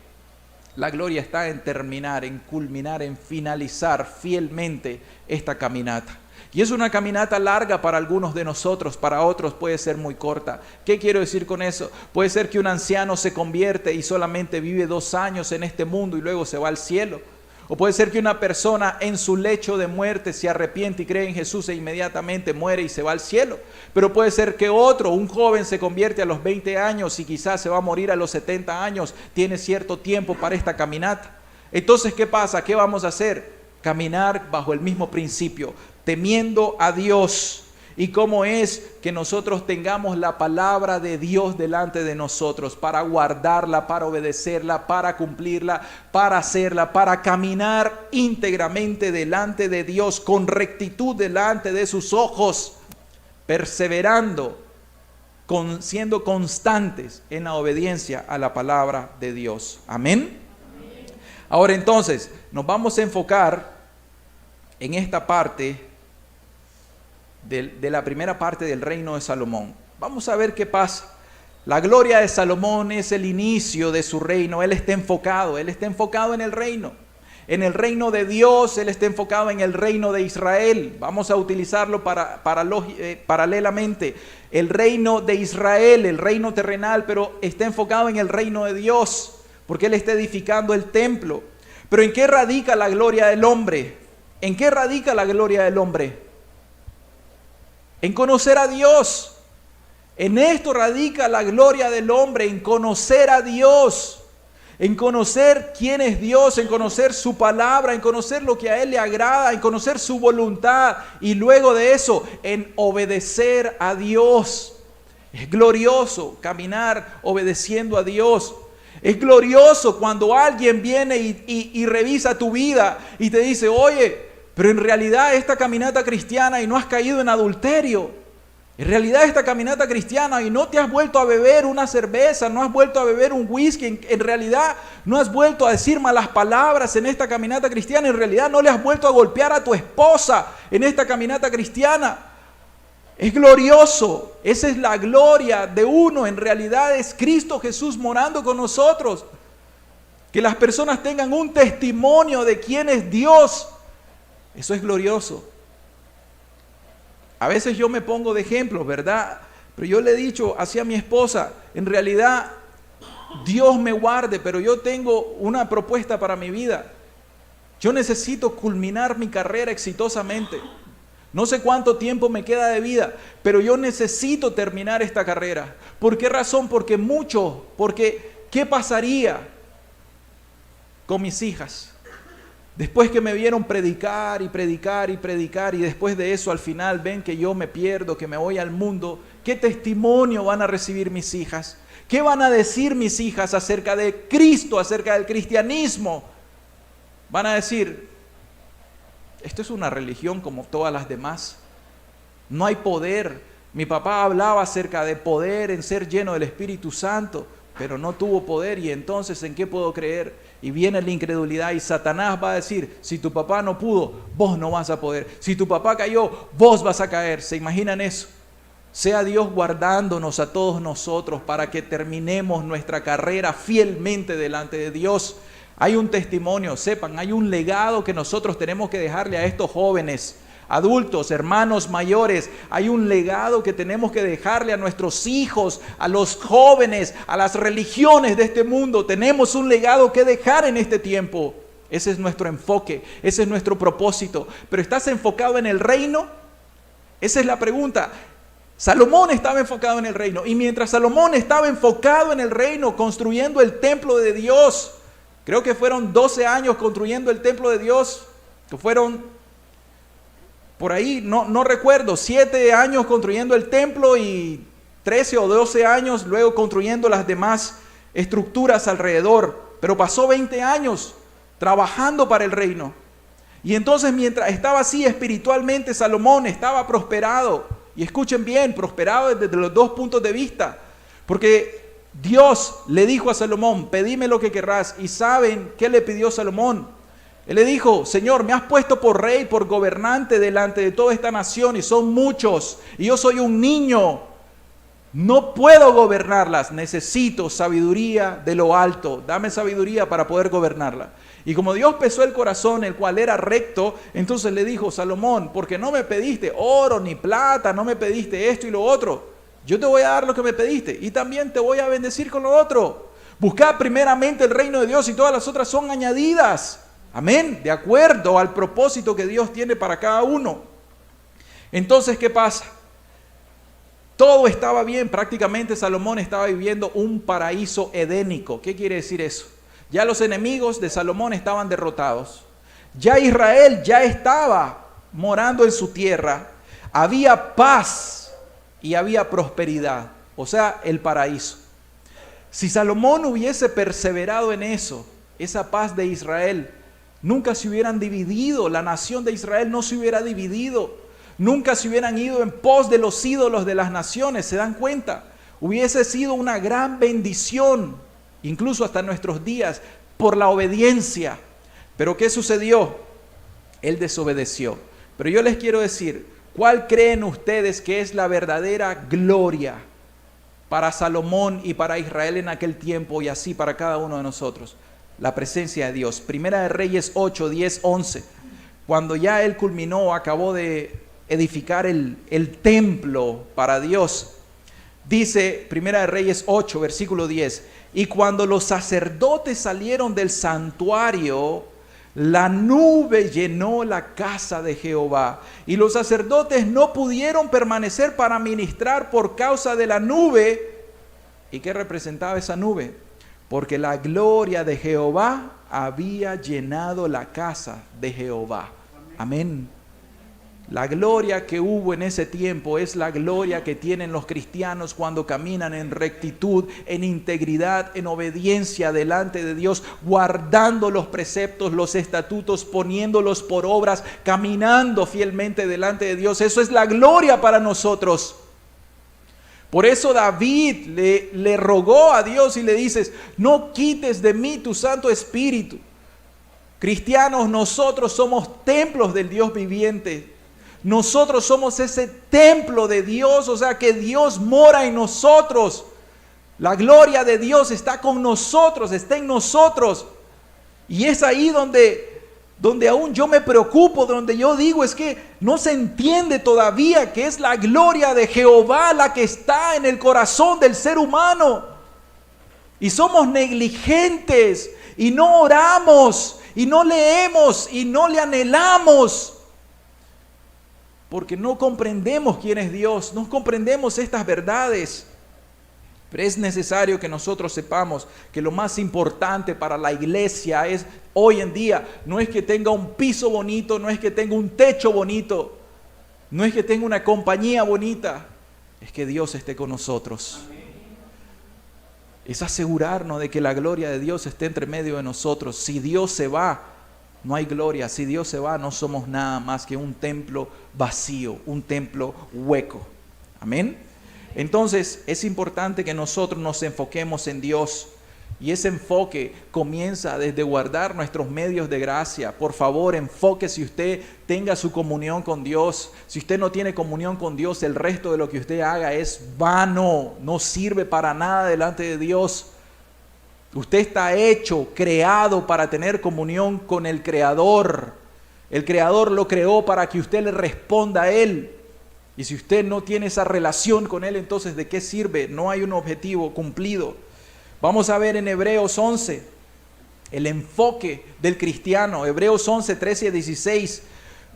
La gloria está en terminar, en culminar, en finalizar fielmente esta caminata. Y es una caminata larga para algunos de nosotros, para otros puede ser muy corta. ¿Qué quiero decir con eso? Puede ser que un anciano se convierte y solamente vive 2 años en este mundo y luego se va al cielo. O puede ser que una persona en su lecho de muerte se arrepiente y cree en Jesús e inmediatamente muere y se va al cielo. Pero puede ser que otro, un joven, se convierte a los 20 años y quizás se va a morir a los 70 años. Tiene cierto tiempo para esta caminata. Entonces, ¿qué pasa? ¿Qué vamos a hacer? Caminar bajo el mismo principio, temiendo a Dios. ¿Y cómo es que nosotros tengamos la palabra de Dios delante de nosotros para guardarla, para obedecerla, para cumplirla, para hacerla, para caminar íntegramente delante de Dios, con rectitud delante de sus ojos, perseverando, siendo constantes en la obediencia a la palabra de Dios? Amén. Ahora entonces, nos vamos a enfocar en esta parte de la primera parte del reino de Salomón. Vamos a ver qué pasa. La gloria de Salomón es el inicio de su reino. Él está enfocado en el reino de Dios. Él está enfocado en el reino de Israel. Vamos a utilizarlo paralelamente. El reino de Israel, el reino terrenal, pero está enfocado en el reino de Dios, porque Él está edificando el templo. Pero ¿en qué radica la gloria del hombre? ¿En qué radica la gloria del hombre? En conocer a Dios. En esto radica la gloria del hombre, en conocer a Dios, en conocer quién es Dios, en conocer su palabra, en conocer lo que a Él le agrada, en conocer su voluntad y luego de eso, en obedecer a Dios. Es glorioso caminar obedeciendo a Dios. Es glorioso cuando alguien viene y revisa tu vida y te dice, oye, pero en realidad esta caminata cristiana y no has caído en adulterio. En realidad esta caminata cristiana y no te has vuelto a beber una cerveza, no has vuelto a beber un whisky. En realidad no has vuelto a decir malas palabras en esta caminata cristiana. En realidad no le has vuelto a golpear a tu esposa en esta caminata cristiana. Es glorioso. Esa es la gloria de uno. En realidad es Cristo Jesús morando con nosotros. Que las personas tengan un testimonio de quién es Dios. Eso es glorioso. A veces yo me pongo de ejemplo, ¿verdad? Pero yo le he dicho así a mi esposa, en realidad Dios me guarde, pero yo tengo una propuesta para mi vida. Yo necesito culminar mi carrera exitosamente. No sé cuánto tiempo me queda de vida, pero yo necesito terminar esta carrera. ¿Por qué razón? Porque ¿qué pasaría con mis hijas? Después que me vieron predicar y predicar y predicar y después de eso al final ven que yo me pierdo, que me voy al mundo, ¿qué testimonio van a recibir mis hijas? ¿Qué van a decir mis hijas acerca de Cristo, acerca del cristianismo? Van a decir, esto es una religión como todas las demás. No hay poder. Mi papá hablaba acerca de poder en ser lleno del Espíritu Santo, pero no tuvo poder y entonces ¿en qué puedo creer? Y viene la incredulidad y Satanás va a decir, si tu papá no pudo, vos no vas a poder. Si tu papá cayó, vos vas a caer. ¿Se imaginan eso? Sea Dios guardándonos a todos nosotros para que terminemos nuestra carrera fielmente delante de Dios. Hay un testimonio, sepan, hay un legado que nosotros tenemos que dejarle a estos jóvenes, adultos, hermanos mayores. Hay un legado que tenemos que dejarle a nuestros hijos, a los jóvenes, a las religiones de este mundo. Tenemos un legado que dejar en este tiempo. Ese es nuestro enfoque, ese es nuestro propósito. Pero ¿estás enfocado en el reino? Esa es la pregunta. Salomón estaba enfocado en el reino. Y mientras Salomón estaba enfocado en el reino, construyendo el templo de Dios, creo que fueron 12 años construyendo el templo de Dios, que fueron por ahí, no recuerdo, 7 años construyendo el templo y 13 o 12 años luego construyendo las demás estructuras alrededor. Pero pasó 20 años trabajando para el reino. Y entonces mientras estaba así espiritualmente, Salomón estaba prosperado. Y escuchen bien, prosperado desde los 2 puntos de vista. Porque Dios le dijo a Salomón, pedime lo que querrás. ¿Y saben qué le pidió Salomón? Él le dijo, Señor, me has puesto por rey, por gobernante delante de toda esta nación y son muchos y yo soy un niño. No puedo gobernarlas, necesito sabiduría de lo alto. Dame sabiduría para poder gobernarla. Y como Dios pesó el corazón, el cual era recto, entonces le dijo: Salomón, porque no me pediste oro ni plata, no me pediste esto y lo otro, yo te voy a dar lo que me pediste y también te voy a bendecir con lo otro. Buscad primeramente el reino de Dios y todas las otras son añadidas. Amén, de acuerdo al propósito que Dios tiene para cada uno. Entonces, ¿qué pasa? Todo estaba bien, prácticamente Salomón estaba viviendo un paraíso edénico. ¿Qué quiere decir eso? Ya los enemigos de Salomón estaban derrotados. Ya Israel ya estaba morando en su tierra. Había paz y había prosperidad, o sea, el paraíso. Si Salomón hubiese perseverado en eso, esa paz de Israel, nunca se hubieran dividido, la nación de Israel no se hubiera dividido, nunca se hubieran ido en pos de los ídolos de las naciones, ¿se dan cuenta? Hubiese sido una gran bendición, incluso hasta nuestros días, por la obediencia. Pero ¿qué sucedió? Él desobedeció. Pero yo les quiero decir, ¿cuál creen ustedes que es la verdadera gloria para Salomón y para Israel en aquel tiempo y así para cada uno de nosotros? La presencia de Dios. Primera de Reyes 8, 10, 11. Cuando ya él culminó, acabó de edificar el templo para Dios. Dice Primera de Reyes 8, versículo 10. Y cuando los sacerdotes salieron del santuario, la nube llenó la casa de Jehová. Y los sacerdotes no pudieron permanecer para ministrar por causa de la nube. ¿Y qué representaba esa nube? Porque la gloria de Jehová había llenado la casa de Jehová. Amén. La gloria que hubo en ese tiempo es la gloria que tienen los cristianos cuando caminan en rectitud, en integridad, en obediencia delante de Dios, guardando los preceptos, los estatutos, poniéndolos por obras, caminando fielmente delante de Dios. Eso es la gloria para nosotros. Por eso David le rogó a Dios y le dices: no quites de mí tu Santo Espíritu. Cristianos, nosotros somos templos del Dios viviente. Nosotros somos ese templo de Dios, o sea que Dios mora en nosotros. La gloria de Dios está con nosotros, está en nosotros. Y es ahí donde aún yo me preocupo, donde yo digo es que no se entiende todavía que es la gloria de Jehová la que está en el corazón del ser humano. Y somos negligentes y no oramos y no leemos y no le anhelamos. Porque no comprendemos quién es Dios, no comprendemos estas verdades. Pero es necesario que nosotros sepamos que lo más importante para la iglesia es hoy en día, no es que tenga un piso bonito, no es que tenga un techo bonito, no es que tenga una compañía bonita, es que Dios esté con nosotros. Es asegurarnos de que la gloria de Dios esté entre medio de nosotros. Si Dios se va, no hay gloria. Si Dios se va, no somos nada más que un templo vacío, un templo hueco. Amén. Entonces es importante que nosotros nos enfoquemos en Dios. Y ese enfoque comienza desde guardar nuestros medios de gracia. Por favor, enfoque si usted tenga su comunión con Dios. Si usted no tiene comunión con Dios, el resto de lo que usted haga es vano. No sirve para nada delante de Dios. Usted está hecho, creado para tener comunión con el Creador. El Creador lo creó para que usted le responda a Él. Y si usted no tiene esa relación con Él, entonces ¿de qué sirve? No hay un objetivo cumplido. Vamos a ver en Hebreos 11, el enfoque del cristiano. Hebreos 11, 13 y 16.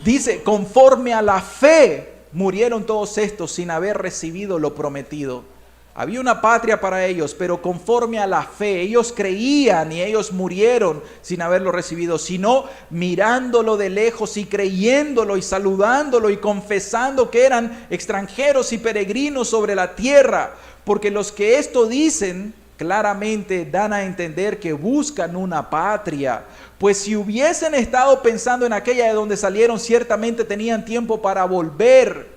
Dice: conforme a la fe murieron todos estos sin haber recibido lo prometido. Había una patria para ellos, pero conforme a la fe. Ellos creían y ellos murieron sin haberlo recibido, sino mirándolo de lejos y creyéndolo y saludándolo y confesando que eran extranjeros y peregrinos sobre la tierra. Porque los que esto dicen claramente dan a entender que buscan una patria. Pues si hubiesen estado pensando en aquella de donde salieron, ciertamente tenían tiempo para volver.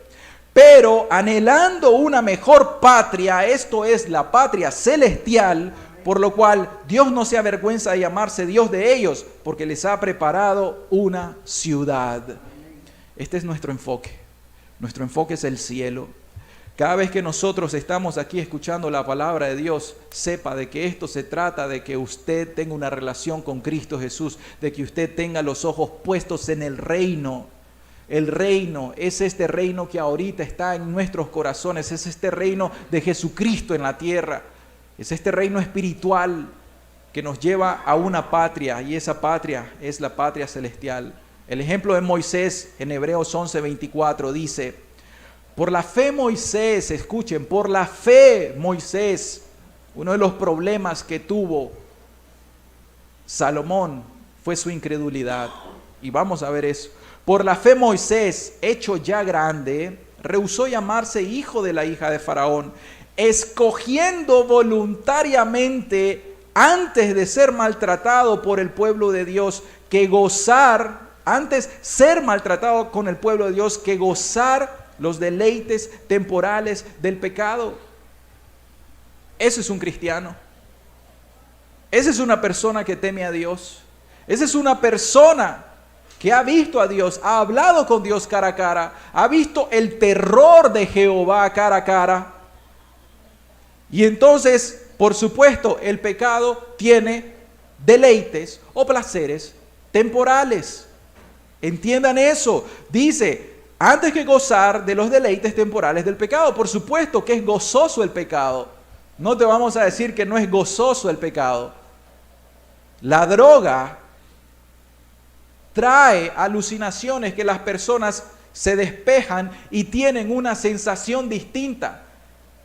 Pero anhelando una mejor patria, esto es la patria celestial, por lo cual Dios no se avergüenza de llamarse Dios de ellos, porque les ha preparado una ciudad. Este es nuestro enfoque. Nuestro enfoque es el cielo. Cada vez que nosotros estamos aquí escuchando la palabra de Dios, sepa de que esto se trata de que usted tenga una relación con Cristo Jesús, de que usted tenga los ojos puestos en el reino. El reino es este reino que ahorita está en nuestros corazones, es este reino de Jesucristo en la tierra, es este reino espiritual que nos lleva a una patria, y esa patria es la patria celestial. El ejemplo de Moisés en Hebreos 11:24 dice: por la fe Moisés, escuchen, por la fe Moisés, uno de los problemas que tuvo Salomón fue su incredulidad. Y vamos a ver eso. Por la fe Moisés, hecho ya grande, rehusó llamarse hijo de la hija de Faraón, escogiendo voluntariamente, antes de ser maltratado por el pueblo de Dios, que gozar, antes ser maltratado con el pueblo de Dios, que gozar los deleites temporales del pecado. Ese es un cristiano. Esa es una persona que teme a Dios. Esa es una persona que ha visto a Dios, ha hablado con Dios cara a cara, ha visto el terror de Jehová cara a cara. Y entonces, por supuesto, el pecado tiene deleites o placeres temporales. Entiendan eso. Dice: antes que gozar de los deleites temporales del pecado. Por supuesto que es gozoso el pecado. No te vamos a decir que no es gozoso el pecado. La droga trae alucinaciones que las personas se despejan y tienen una sensación distinta.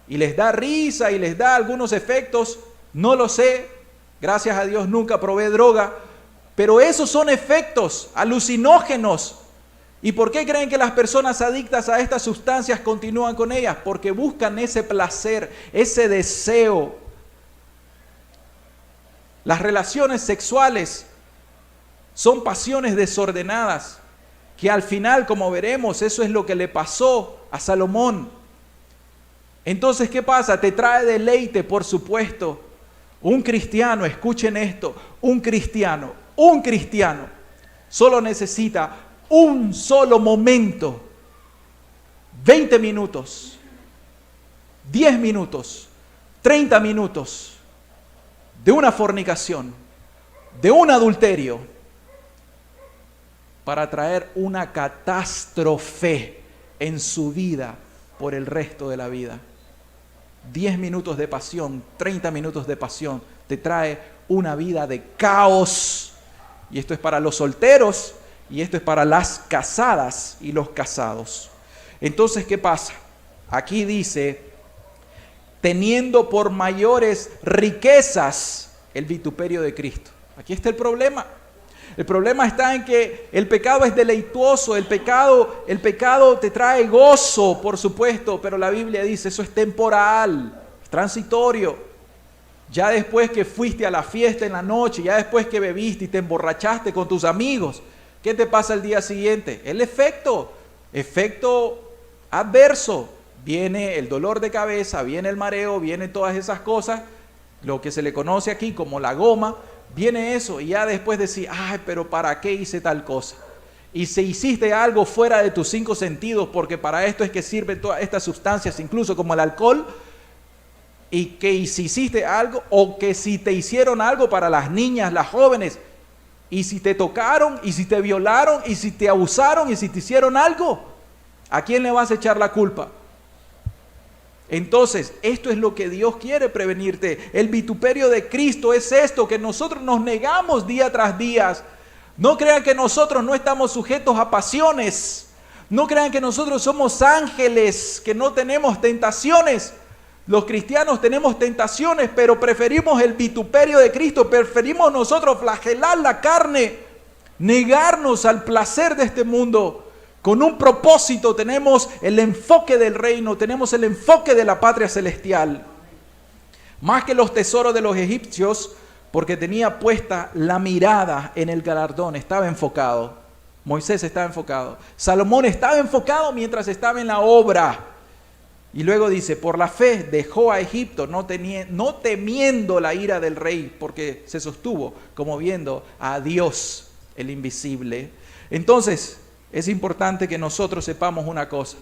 Y les da risa y les da algunos efectos. No lo sé. Gracias a Dios nunca probé droga. Pero esos son efectos alucinógenos. ¿Y por qué creen que las personas adictas a estas sustancias continúan con ellas? Porque buscan ese placer, ese deseo. Las relaciones sexuales son pasiones desordenadas, que al final, como veremos, eso es lo que le pasó a Salomón. Entonces, ¿qué pasa? Te trae deleite, por supuesto. Un cristiano, escuchen esto, un cristiano solo necesita un solo momento, 20 minutos, 10 minutos, 30 minutos de una fornicación, de un adulterio, para traer una catástrofe en su vida por el resto de la vida. 10 minutos de pasión, 30 minutos de pasión, te trae una vida de caos. Y esto es para los solteros. Y esto es para las casadas y los casados. Entonces, ¿qué pasa? Aquí dice: teniendo por mayores riquezas el vituperio de Cristo. Aquí está el problema. El problema está en que el pecado es deleituoso, el pecado te trae gozo, por supuesto, pero la Biblia dice eso es temporal, es transitorio. Ya después que fuiste a la fiesta en la noche, ya después que bebiste y te emborrachaste con tus amigos, ¿qué te pasa el día siguiente? El efecto adverso. Viene el dolor de cabeza, viene el mareo, vienen todas esas cosas, lo que se le conoce aquí como la goma, viene eso y ya después decís, ay, pero ¿para qué hice tal cosa? Y si hiciste algo fuera de tus 5 sentidos, porque para esto es que sirven todas estas sustancias, incluso como el alcohol, y que si hiciste algo, o que si te hicieron algo para las niñas, las jóvenes, y si te tocaron, y si te violaron, y si te abusaron, y si te hicieron algo, ¿a quién le vas a echar la culpa? Entonces, esto es lo que Dios quiere prevenirte. El vituperio de Cristo es esto, que nosotros nos negamos día tras día. No crean que nosotros no estamos sujetos a pasiones. No crean que nosotros somos ángeles, que no tenemos tentaciones. Los cristianos tenemos tentaciones, pero preferimos el vituperio de Cristo. Preferimos nosotros flagelar la carne, negarnos al placer de este mundo. Con un propósito, tenemos el enfoque del reino, tenemos el enfoque de la patria celestial. Más que los tesoros de los egipcios, porque tenía puesta la mirada en el galardón, estaba enfocado. Moisés estaba enfocado. Salomón estaba enfocado mientras estaba en la obra. Y luego dice, por la fe dejó a Egipto, no temiendo la ira del rey, porque se sostuvo como viendo a Dios, el invisible. Entonces, es importante que nosotros sepamos una cosa.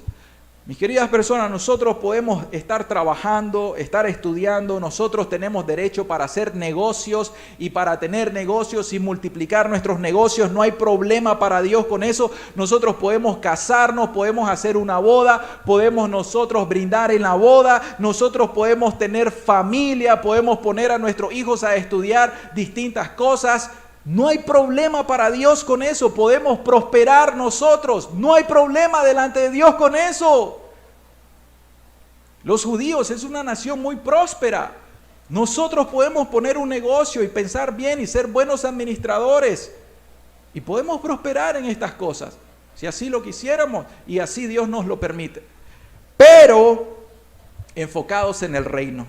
Mis queridas personas, nosotros podemos estar trabajando, estar estudiando, nosotros tenemos derecho para hacer negocios y para tener negocios y multiplicar nuestros negocios, no hay problema para Dios con eso. Nosotros podemos casarnos, podemos hacer una boda, podemos nosotros brindar en la boda, nosotros podemos tener familia, podemos poner a nuestros hijos a estudiar distintas cosas. No hay problema para Dios con eso, podemos prosperar nosotros, no hay problema delante de Dios con eso. Los judíos es una nación muy próspera. Nosotros podemos poner un negocio y pensar bien y ser buenos administradores. Y podemos prosperar en estas cosas, si así lo quisiéramos y así Dios nos lo permite. Pero enfocados en el reino.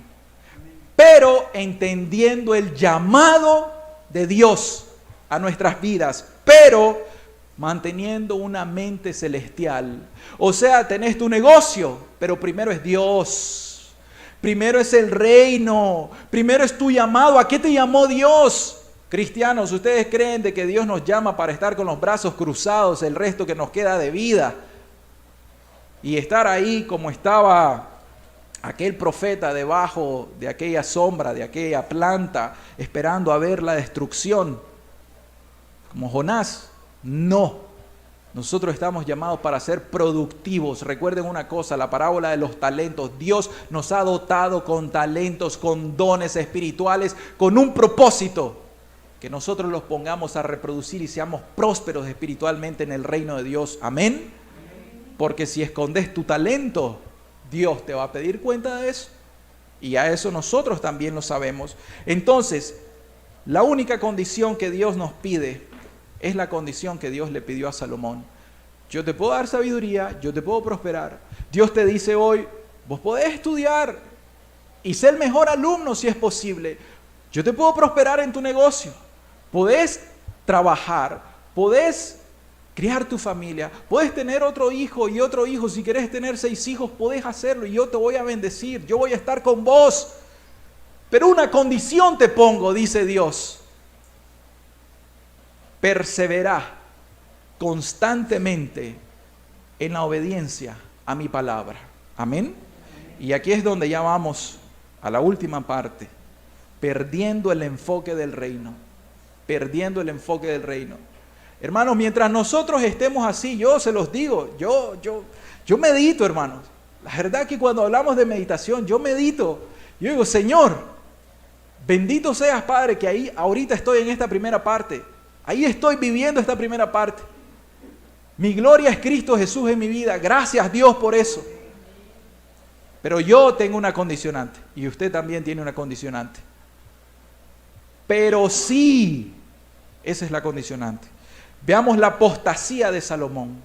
Pero entendiendo el llamado de Dios a nuestras vidas. Pero manteniendo una mente celestial. O sea, tenés tu negocio, pero primero es Dios. Primero es el reino. Primero es tu llamado. ¿A qué te llamó Dios? Cristianos, ¿ustedes creen de que Dios nos llama para estar con los brazos cruzados el resto que nos queda de vida? Y estar ahí como estaba aquel profeta debajo de aquella sombra, de aquella planta, esperando a ver la destrucción, como Jonás. No, nosotros estamos llamados para ser productivos. Recuerden una cosa, la parábola de los talentos. Dios nos ha dotado con talentos, con dones espirituales, con un propósito, que nosotros los pongamos a reproducir y seamos prósperos espiritualmente en el reino de Dios. Amén. Porque si escondes tu talento, Dios te va a pedir cuenta de eso. Y a eso nosotros también lo sabemos. Entonces, la única condición que Dios nos pide es la condición que Dios le pidió a Salomón. Yo te puedo dar sabiduría, yo te puedo prosperar. Dios te dice hoy, vos podés estudiar y ser el mejor alumno si es posible. Yo te puedo prosperar en tu negocio. Podés trabajar, podés criar tu familia, podés tener otro hijo y otro hijo. Si querés tener 6 hijos, podés hacerlo y yo te voy a bendecir. Yo voy a estar con vos. Pero una condición te pongo, dice Dios. Persevera constantemente en la obediencia a mi palabra. Amén. Y aquí es donde ya vamos a la última parte. Perdiendo el enfoque del reino. Perdiendo el enfoque del reino. Hermanos, mientras nosotros estemos así, yo se los digo, yo medito, hermanos. La verdad que cuando hablamos de meditación, yo medito. Yo digo, Señor, bendito seas, Padre, que ahí ahorita estoy en esta primera parte. Ahí estoy viviendo esta primera parte. Mi gloria es Cristo Jesús en mi vida. Gracias Dios por eso. Pero yo tengo una condicionante. Y usted también tiene una condicionante. Pero sí, esa es la condicionante. Veamos la apostasía de Salomón.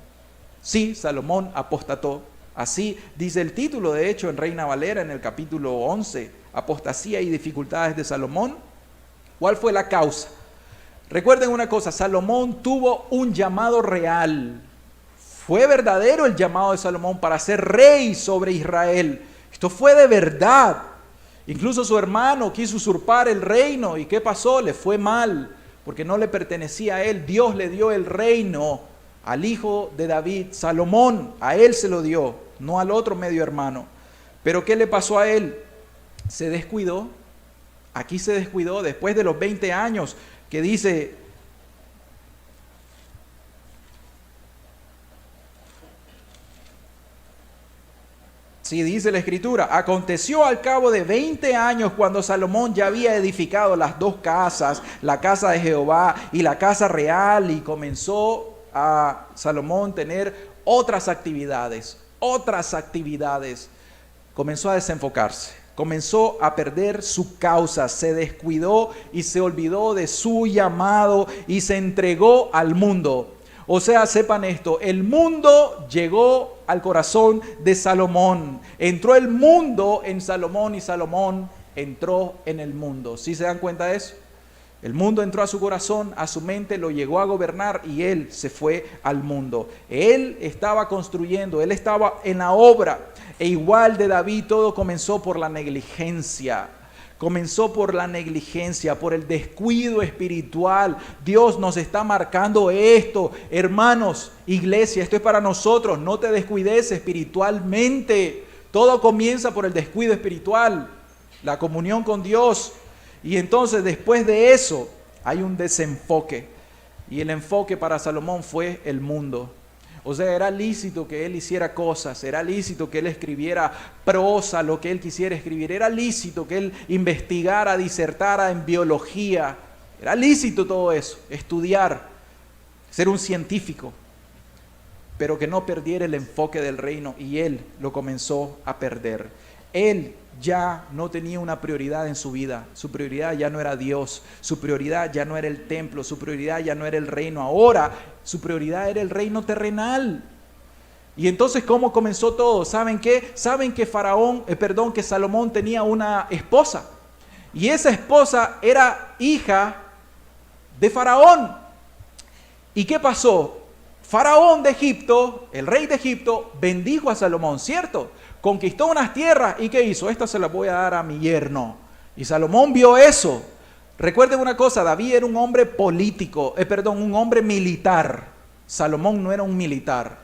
Sí, Salomón apostató. Así dice el título, de hecho, en Reina Valera, en el capítulo 11. Apostasía y dificultades de Salomón. ¿Cuál fue la causa? Recuerden una cosa, Salomón tuvo un llamado real. Fue verdadero el llamado de Salomón para ser rey sobre Israel. Esto fue de verdad. Incluso su hermano quiso usurpar el reino. ¿Y qué pasó? Le fue mal, porque no le pertenecía a él. Dios le dio el reino al hijo de David, Salomón. A él se lo dio, no al otro medio hermano. Pero ¿qué le pasó a él? Se descuidó. Aquí se descuidó después de los 20 años. Que dice, sí, dice la Escritura, aconteció al cabo de 20 años cuando Salomón ya había edificado las 2 casas, la casa de Jehová y la casa real, y comenzó a Salomón tener otras actividades, comenzó a desenfocarse. Comenzó a perder su causa, se descuidó y se olvidó de su llamado y se entregó al mundo. O sea, sepan esto, el mundo llegó al corazón de Salomón. Entró el mundo en Salomón y Salomón entró en el mundo. ¿Sí se dan cuenta de eso? El mundo entró a su corazón, a su mente, lo llegó a gobernar y él se fue al mundo. Él estaba construyendo, él estaba en la obra. E igual de David, todo comenzó por la negligencia. Comenzó por la negligencia, por el descuido espiritual. Dios nos está marcando esto. Hermanos, iglesia, esto es para nosotros. No te descuides espiritualmente. Todo comienza por el descuido espiritual, la comunión con Dios. Y entonces después de eso hay un desenfoque. Y el enfoque para Salomón fue el mundo. O sea, era lícito que él hiciera cosas, era lícito que él escribiera prosa, lo que él quisiera escribir, era lícito que él investigara, disertara en biología, era lícito todo eso, estudiar, ser un científico, pero que no perdiera el enfoque del reino, y él lo comenzó a perder. Él ya no tenía una prioridad en su vida, su prioridad ya no era Dios, su prioridad ya no era el templo, su prioridad ya no era el reino, ahora su prioridad era el reino terrenal. Y entonces, ¿cómo comenzó todo? ¿Saben qué? Saben que que Salomón tenía una esposa, y esa esposa era hija de Faraón. ¿Y qué pasó? Faraón de Egipto, el rey de Egipto, bendijo a Salomón, ¿cierto? Conquistó unas tierras, ¿y qué hizo? Esta se la voy a dar a mi yerno. Y Salomón vio eso. Recuerden una cosa, David era un hombre político, un hombre militar. Salomón no era un militar.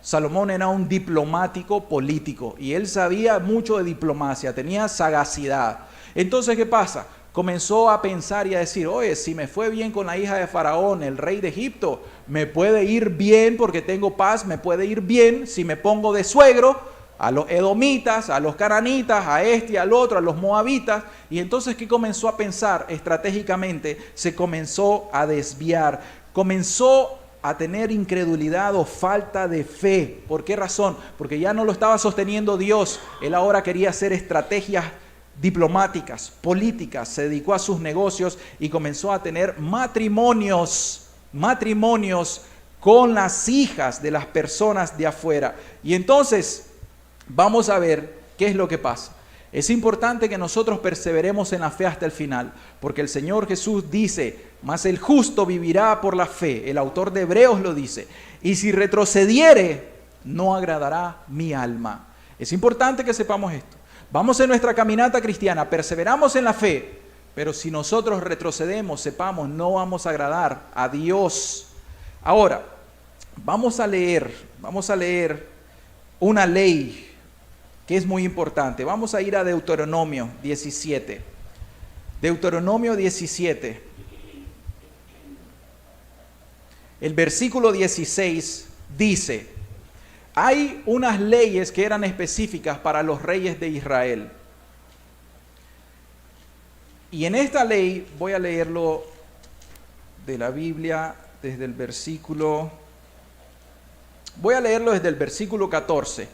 Salomón era un diplomático político, y él sabía mucho de diplomacia, tenía sagacidad. Entonces, ¿qué pasa? Comenzó a pensar y a decir, oye, si me fue bien con la hija de Faraón, el rey de Egipto, me puede ir bien porque tengo paz, me puede ir bien si me pongo de suegro a los edomitas, a los cananitas, a este y al otro, a los moabitas. Y entonces, ¿qué comenzó a pensar estratégicamente? Se comenzó a desviar, comenzó a tener incredulidad o falta de fe. ¿Por qué razón? Porque ya no lo estaba sosteniendo Dios. Él ahora quería hacer estrategias diplomáticas, políticas, se dedicó a sus negocios y comenzó a tener matrimonios con las hijas de las personas de afuera. Y entonces vamos a ver qué es lo que pasa. Es importante que nosotros perseveremos en la fe hasta el final, porque el Señor Jesús dice, mas el justo vivirá por la fe. El autor de Hebreos lo dice, y si retrocediere, no agradará mi alma. Es importante que sepamos esto. Vamos en nuestra caminata cristiana, perseveramos en la fe, pero si nosotros retrocedemos, sepamos, no vamos a agradar a Dios. Ahora, vamos a leer una ley que es muy importante. Vamos a ir a Deuteronomio 17. Deuteronomio 17. El versículo 16 dice, hay unas leyes que eran específicas para los reyes de Israel. Y en esta ley, voy a leerlo de la Biblia desde el versículo, voy a leerlo desde el versículo 14.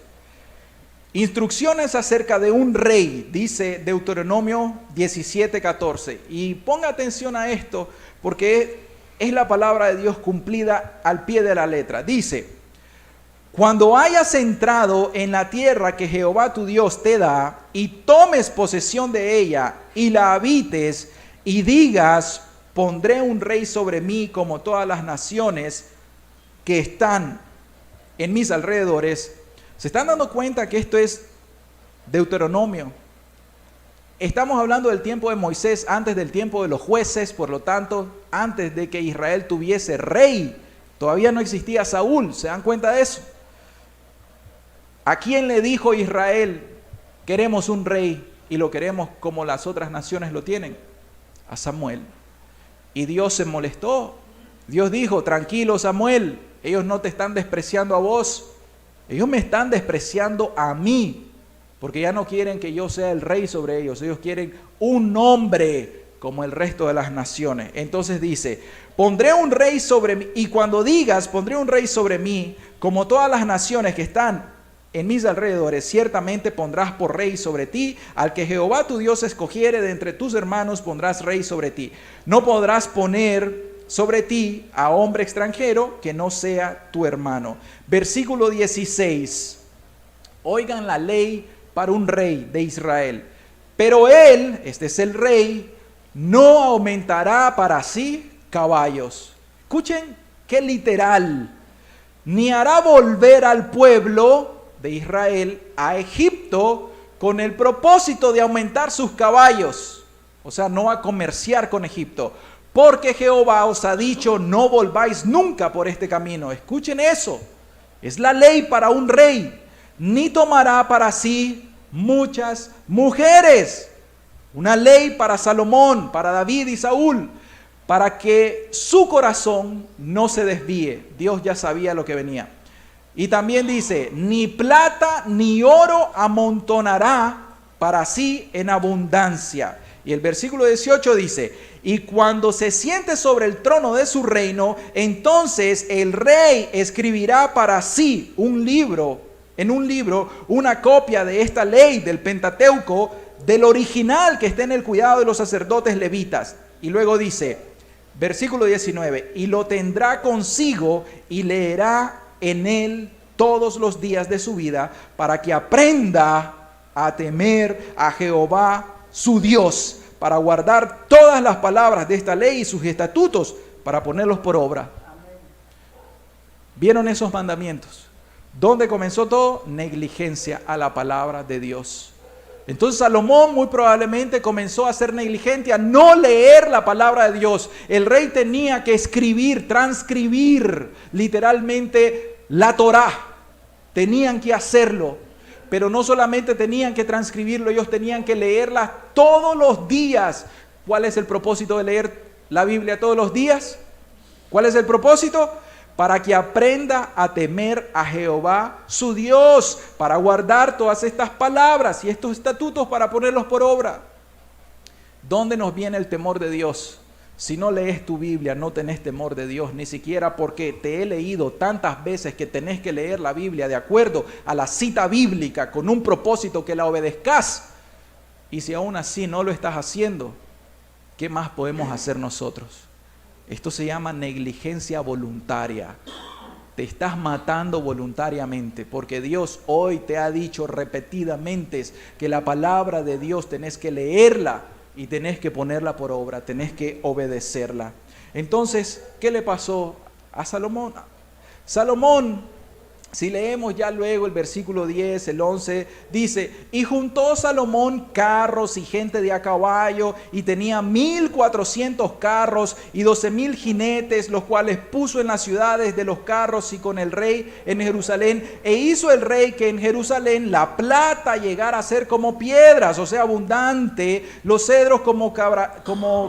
Instrucciones acerca de un rey, dice Deuteronomio 17:14. Y ponga atención a esto, porque es la palabra de Dios cumplida al pie de la letra. Dice, cuando hayas entrado en la tierra que Jehová tu Dios te da, y tomes posesión de ella, y la habites, y digas, pondré un rey sobre mí como todas las naciones que están en mis alrededores. ¿Se están dando cuenta que esto es Deuteronomio? Estamos hablando del tiempo de Moisés, antes del tiempo de los jueces, por lo tanto, antes de que Israel tuviese rey. Todavía no existía Saúl, ¿se dan cuenta de eso? ¿A quién le dijo Israel, queremos un rey y lo queremos como las otras naciones lo tienen? A Samuel. Y Dios se molestó. Dios dijo, tranquilo Samuel, ellos no te están despreciando a vos, ellos me están despreciando a mí, porque ya no quieren que yo sea el rey sobre ellos, ellos quieren un hombre como el resto de las naciones. Entonces dice, pondré un rey sobre mí, y cuando digas, pondré un rey sobre mí, como todas las naciones que están en mis alrededores, ciertamente pondrás por rey sobre ti, al que Jehová tu Dios escogiere de entre tus hermanos, pondrás rey sobre ti. No podrás poner sobre ti a hombre extranjero que no sea tu hermano. Versículo 16. Oigan la ley para un rey de Israel. Pero él, este es el rey, no aumentará para sí caballos. Escuchen qué literal. Ni hará volver al pueblo de Israel a Egipto con el propósito de aumentar sus caballos. O sea, no a comerciar con Egipto. Porque Jehová os ha dicho, no volváis nunca por este camino. Escuchen eso. Es la ley para un rey. Ni tomará para sí muchas mujeres. Una ley para Salomón, para David y Saúl, para que su corazón no se desvíe. Dios ya sabía lo que venía. Y también dice, ni plata ni oro amontonará para sí en abundancia. Y el versículo 18 dice, y cuando se siente sobre el trono de su reino, entonces el rey escribirá para sí en un libro, una copia de esta ley del Pentateuco, del original que esté en el cuidado de los sacerdotes levitas. Y luego dice, versículo 19, y lo tendrá consigo y leerá en él todos los días de su vida, para que aprenda a temer a Jehová su Dios, para guardar todas las palabras de esta ley y sus estatutos, para ponerlos por obra. ¿Vieron esos mandamientos? ¿Dónde comenzó todo? Negligencia a la palabra de Dios. Entonces Salomón muy probablemente comenzó a ser negligente, a no leer la palabra de Dios. El rey tenía que escribir, transcribir literalmente la Torá. Tenían que hacerlo. Pero no solamente tenían que transcribirlo, ellos tenían que leerla todos los días. ¿Cuál es el propósito de leer la Biblia todos los días? ¿Cuál es el propósito? Para que aprenda a temer a Jehová su Dios, para guardar todas estas palabras y estos estatutos para ponerlos por obra. ¿Dónde nos viene el temor de Dios? Si no lees tu Biblia, no tenés temor de Dios, ni siquiera porque te he leído tantas veces que tenés que leer la Biblia de acuerdo a la cita bíblica, con un propósito que la obedezcas. Y si aún así no lo estás haciendo, ¿qué más podemos hacer nosotros? Esto se llama negligencia voluntaria. Te estás matando voluntariamente, porque Dios hoy te ha dicho repetidamente que la palabra de Dios tenés que leerla y tenés que ponerla por obra, tenés que obedecerla. Entonces, ¿qué le pasó a Salomón? Salomón, si leemos ya luego el versículo 10, el 11, dice, y juntó Salomón carros y gente de a caballo, y tenía 1400 carros y 12,000 jinetes, los cuales puso en las ciudades de los carros y con el rey en Jerusalén. E hizo el rey que en Jerusalén la plata llegara a ser como piedras, o sea, abundante, los cedros como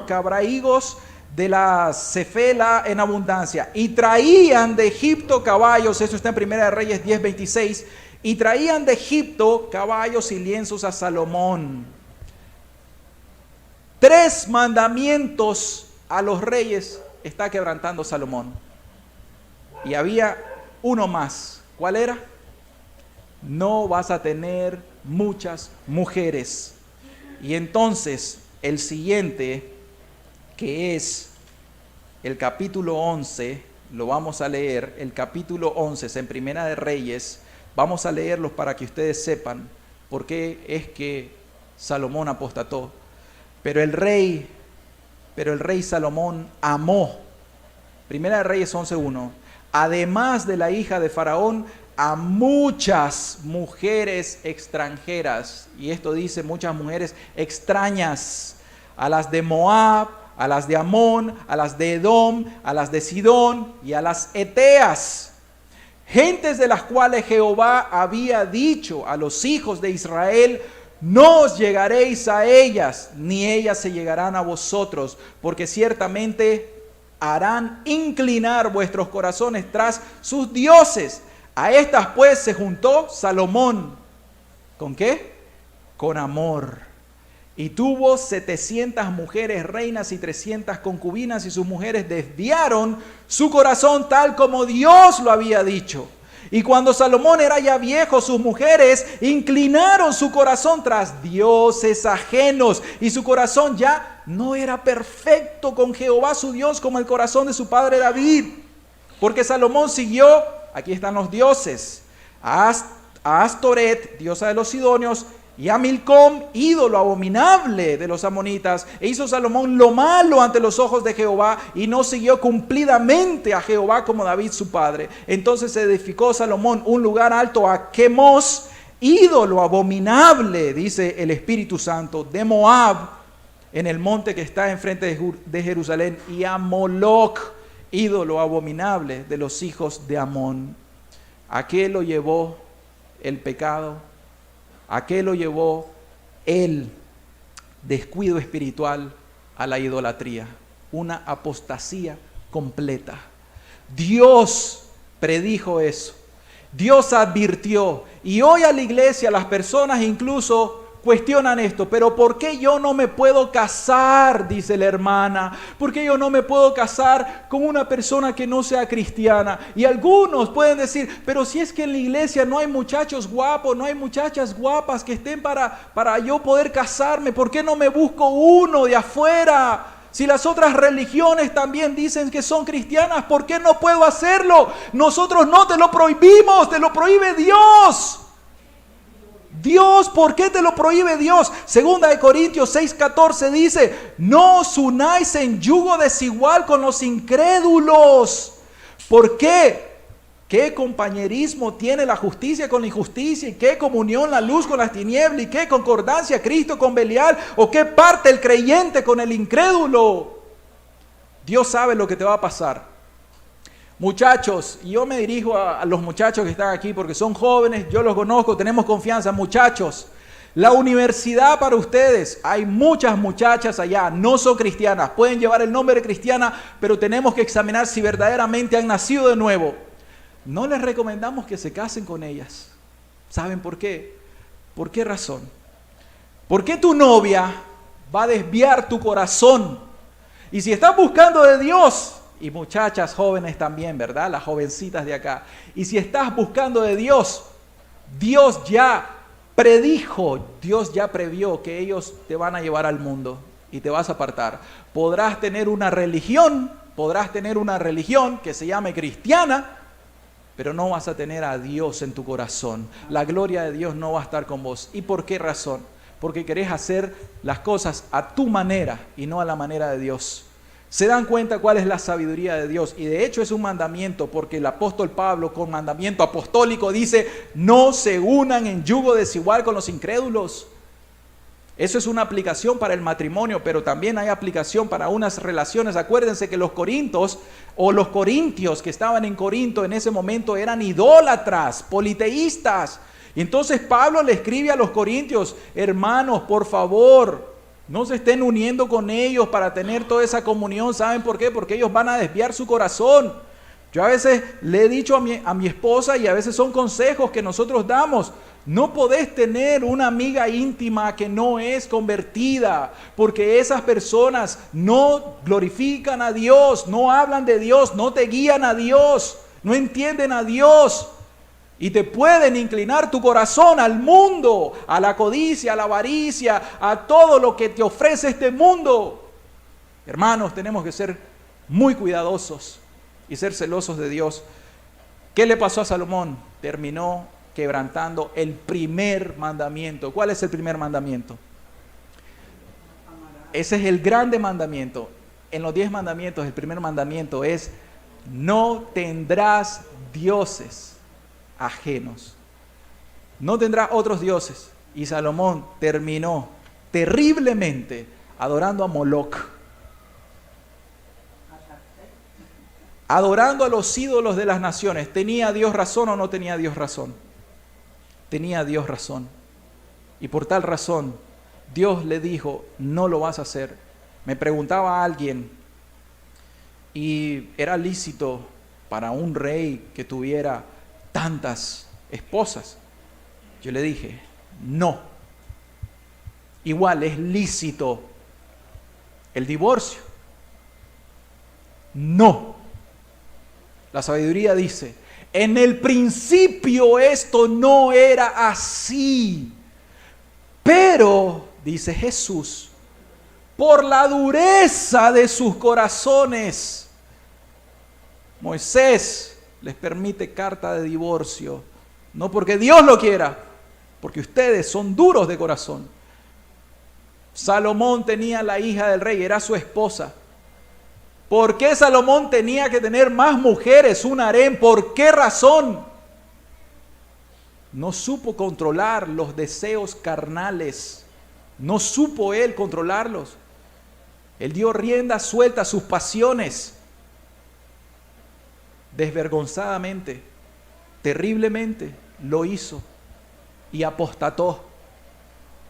cabraigos de la cefela en abundancia, y traían de Egipto caballos. Eso está en Primera de Reyes 10:26, y traían de Egipto caballos y lienzos a Salomón. 3 mandamientos a los reyes está quebrantando Salomón, y había uno más. ¿Cuál era? No vas a tener muchas mujeres. Y entonces el siguiente, que es el capítulo 11, lo vamos a leer. El capítulo 11 es en Primera de Reyes. Vamos a leerlos para que ustedes sepan por qué es que Salomón apostató. Pero el rey Salomón amó, Primera de Reyes 11:1, además de la hija de Faraón, a muchas mujeres extranjeras. Y esto dice muchas mujeres extrañas, a las de Moab, a las de Amón, a las de Edom, a las de Sidón y a las Eteas, gentes de las cuales Jehová había dicho a los hijos de Israel, no os llegaréis a ellas, ni ellas se llegarán a vosotros, porque ciertamente harán inclinar vuestros corazones tras sus dioses. A estas pues se juntó Salomón. ¿Con qué? Con amor. Y tuvo 700 mujeres reinas y 300 concubinas, y sus mujeres desviaron su corazón tal como Dios lo había dicho. Y cuando Salomón era ya viejo, sus mujeres inclinaron su corazón tras dioses ajenos, y su corazón ya no era perfecto con Jehová su Dios como el corazón de su padre David. Porque Salomón siguió, aquí están los dioses, a Astoret, diosa de los sidonios, y a Milcom, ídolo abominable de los amonitas. E hizo Salomón lo malo ante los ojos de Jehová, y no siguió cumplidamente a Jehová como David su padre. Entonces edificó Salomón un lugar alto a Quemos, ídolo abominable, dice el Espíritu Santo, de Moab, en el monte que está enfrente de Jerusalén, y a Moloc, ídolo abominable de los hijos de Amón. ¿A qué lo llevó el pecado? ¿A qué lo llevó el descuido espiritual? A la idolatría, una apostasía completa. Dios predijo eso. Dios advirtió. Y hoy a la iglesia las personas incluso cuestionan esto. Pero ¿por qué yo no me puedo casar? Dice la hermana. ¿Por qué yo no me puedo casar con una persona que no sea cristiana? Y algunos pueden decir, pero si es que en la iglesia no hay muchachos guapos, no hay muchachas guapas que estén para yo poder casarme, ¿por qué no me busco uno de afuera? Si las otras religiones también dicen que son cristianas, ¿por qué no puedo hacerlo? Nosotros no te lo prohibimos, te lo prohíbe Dios. Dios, ¿por qué te lo prohíbe Dios? Segunda de Corintios 6:14 dice, no os unáis en yugo desigual con los incrédulos. ¿Por qué? ¿Qué compañerismo tiene la justicia con la injusticia? ¿Y qué comunión la luz con las tinieblas? ¿Y qué concordancia Cristo con Belial? ¿O qué parte el creyente con el incrédulo? Dios sabe lo que te va a pasar. Muchachos, y yo me dirijo a los muchachos que están aquí porque son jóvenes, yo los conozco, tenemos confianza. Muchachos, la universidad para ustedes, hay muchas muchachas allá, no son cristianas, pueden llevar el nombre de cristiana, pero tenemos que examinar si verdaderamente han nacido de nuevo. No les recomendamos que se casen con ellas. ¿Saben por qué? ¿Por qué razón? Porque tu novia va a desviar tu corazón. Y si estás buscando de Dios, y muchachas jóvenes también, ¿verdad? Las jovencitas de acá. Y si estás buscando de Dios, Dios ya predijo, Dios ya previó que ellos te van a llevar al mundo y te vas a apartar. Podrás tener una religión que se llame cristiana, pero no vas a tener a Dios en tu corazón. La gloria de Dios no va a estar con vos. ¿Y por qué razón? Porque querés hacer las cosas a tu manera y no a la manera de Dios. ¿Se dan cuenta cuál es la sabiduría de Dios? Y de hecho es un mandamiento, porque el apóstol Pablo con mandamiento apostólico dice, no se unan en yugo desigual con los incrédulos. Eso es una aplicación para el matrimonio, pero también hay aplicación para unas relaciones. Acuérdense que los corintios que estaban en Corinto en ese momento eran idólatras, politeístas. Y entonces Pablo le escribe a los corintios, hermanos, por favor, no se estén uniendo con ellos para tener toda esa comunión. ¿Saben por qué? Porque ellos van a desviar su corazón. Yo a veces le he dicho a mi esposa, y a veces son consejos que nosotros damos, no podés tener una amiga íntima que no es convertida, porque esas personas no glorifican a Dios, no hablan de Dios, no te guían a Dios, no entienden a Dios. Y te pueden inclinar tu corazón al mundo, a la codicia, a la avaricia, a todo lo que te ofrece este mundo. Hermanos, tenemos que ser muy cuidadosos y ser celosos de Dios. ¿Qué le pasó a Salomón? Terminó quebrantando el primer mandamiento. ¿Cuál es el primer mandamiento? Ese es el grande mandamiento. En los 10 mandamientos, el primer mandamiento es: no tendrás dioses ajenos. No tendrás otros dioses. Y Salomón terminó terriblemente adorando a Moloc, adorando a los ídolos de las naciones. ¿Tenía Dios razón o no tenía Dios razón? Tenía Dios razón. Y por tal razón, Dios le dijo, no lo vas a hacer. Me preguntaba a alguien, ¿y era lícito para un rey que tuviera tantas esposas? Yo le dije, no. Igual es lícito el divorcio. No. La sabiduría dice, en el principio esto no era así, pero, dice Jesús, por la dureza de sus corazones, Moisés les permite carta de divorcio, no porque Dios lo quiera, porque ustedes son duros de corazón. Salomón tenía la hija del rey, era su esposa. ¿Por qué Salomón tenía que tener más mujeres, un harén? ¿Por qué razón? No supo controlar los deseos carnales, no supo él controlarlos. Él dio rienda suelta a sus pasiones, desvergonzadamente, terriblemente lo hizo y apostató.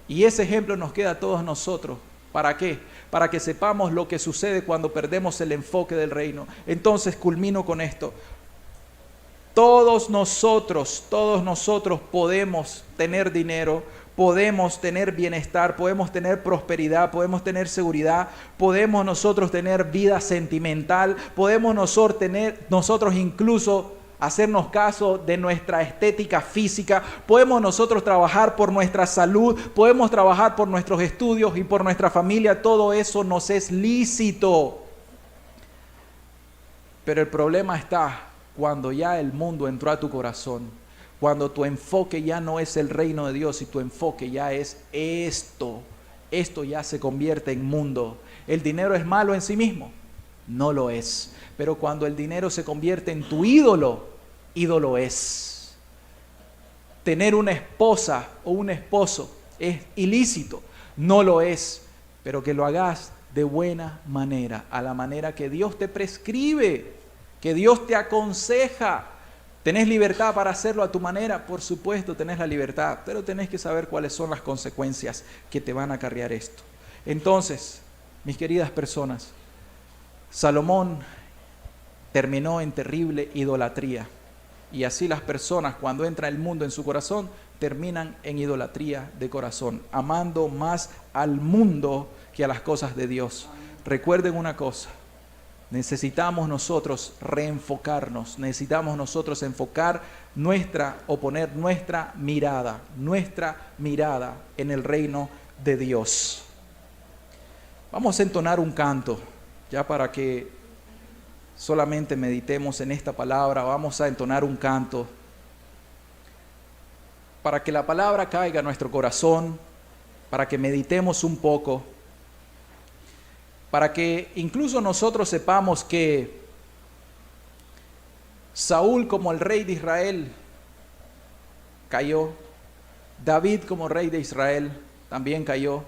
Y ese ejemplo nos queda a todos nosotros. ¿Para qué? Para que sepamos lo que sucede cuando perdemos el enfoque del reino. Entonces culmino con esto. Todos nosotros podemos tener dinero, podemos tener bienestar, podemos tener prosperidad, podemos tener seguridad, podemos nosotros tener vida sentimental, podemos nosotros incluso hacernos caso de nuestra estética física, podemos nosotros trabajar por nuestra salud, podemos trabajar por nuestros estudios y por nuestra familia. Todo eso nos es lícito. Pero el problema está cuando ya el mundo entró a tu corazón, cuando tu enfoque ya no es el reino de Dios y tu enfoque ya es esto ya se convierte en mundo. ¿El dinero es malo en sí mismo? No lo es. Pero cuando el dinero se convierte en tu ídolo, ídolo es. Tener una esposa o un esposo es ilícito, no lo es, pero que lo hagas de buena manera, a la manera que Dios te prescribe, que Dios te aconseja. ¿Tenés libertad para hacerlo a tu manera? Por supuesto, tenés la libertad, pero tenés que saber cuáles son las consecuencias que te van a acarrear esto. Entonces, mis queridas personas, Salomón terminó en terrible idolatría. Y así las personas, cuando entra el mundo en su corazón, terminan en idolatría de corazón, amando más al mundo que a las cosas de Dios. Recuerden una cosa, necesitamos nosotros reenfocarnos, necesitamos nosotros enfocar poner nuestra mirada en el reino de Dios. Vamos a entonar un canto, ya para que solamente meditemos en esta palabra. Vamos a entonar un canto para que la palabra caiga a nuestro corazón, para que meditemos un poco, para que incluso nosotros sepamos que Saúl como el rey de Israel cayó, David como rey de Israel también cayó.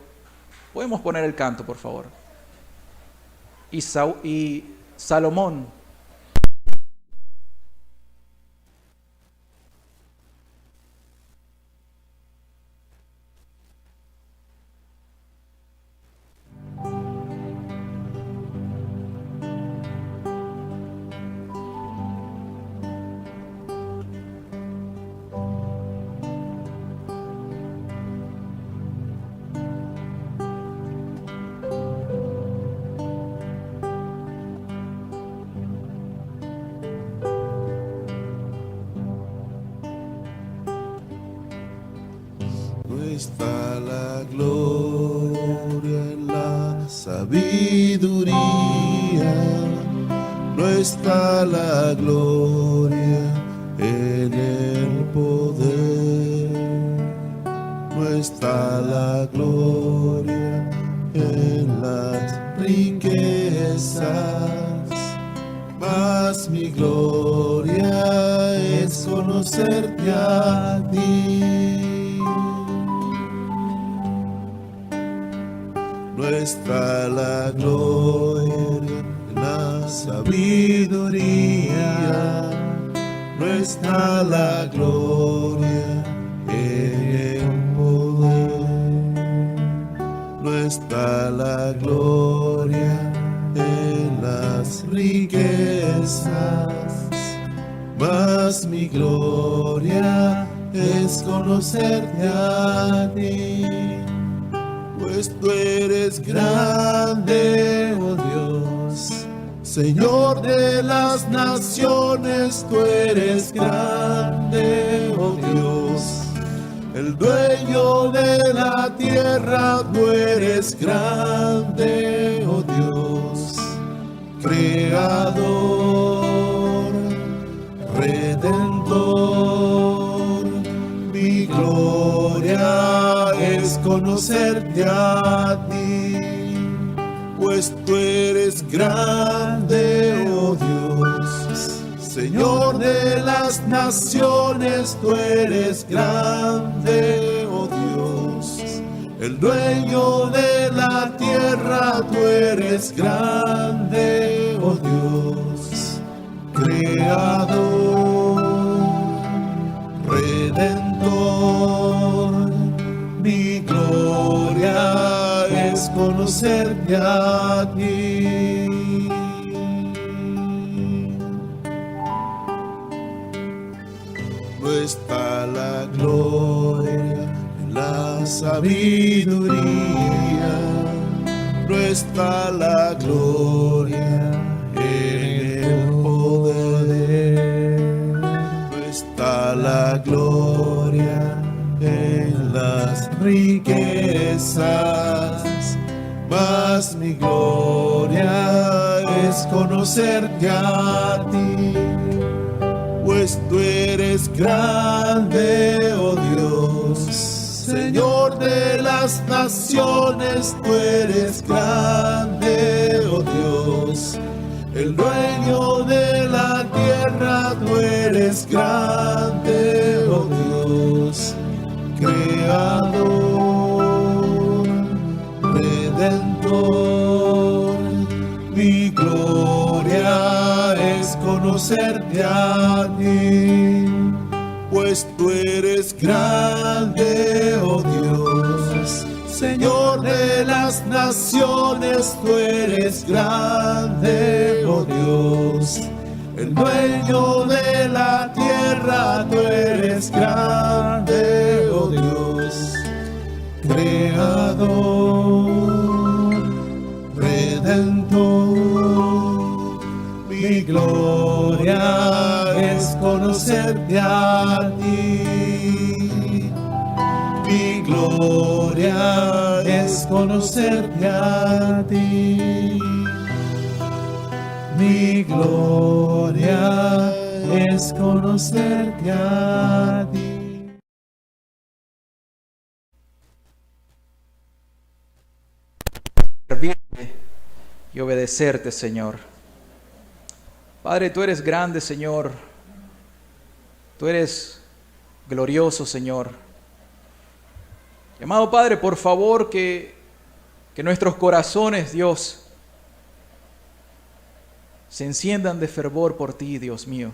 Podemos poner el canto, por favor. Y Salomón está la gloria en la sabiduría, no está la gloria en el poder, no está la gloria en las riquezas, mas mi gloria es conocerte a ti. No está la gloria en la sabiduría, no está la gloria en el poder, no está la gloria en las riquezas, mas mi gloria es conocerte a ti. Pues tú eres grande, oh Dios, Señor de las naciones, tú eres grande, oh Dios, el dueño de la tierra, tú eres grande, oh Dios, creador, redentor, mi gloria es conocerte a ti, pues tú eres grande, oh Dios, Señor de las naciones, tú eres grande, oh Dios, el dueño de la tierra, tierra tú eres grande, oh Dios, creador, redentor. Mi gloria es conocerte a ti. No está la gloria en la sabiduría, no está la gloria en el poder, no está la gloria en las riquezas, mas mi gloria es conocerte a ti. Pues tú eres grande, oh Dios, Señor de las naciones, tú eres grande, oh Dios, el dueño de la tierra, tú eres grande, oh Dios, creador, redentor. Mi gloria es conocerte a ti, pues tú eres grande, oh Dios, Señor de las naciones, tú eres grande, oh Dios, el dueño de la tierra, tú eres grande, oh Dios, creador, redentor. Mi gloria es conocerte a ti. Mi gloria es conocerte a ti. Mi gloria es conocerte a ti. Servirte y obedecerte, Señor. Padre, tú eres grande, Señor. Tú eres glorioso, Señor. Amado Padre, por favor, que nuestros corazones, Dios, se enciendan de fervor por ti, Dios mío.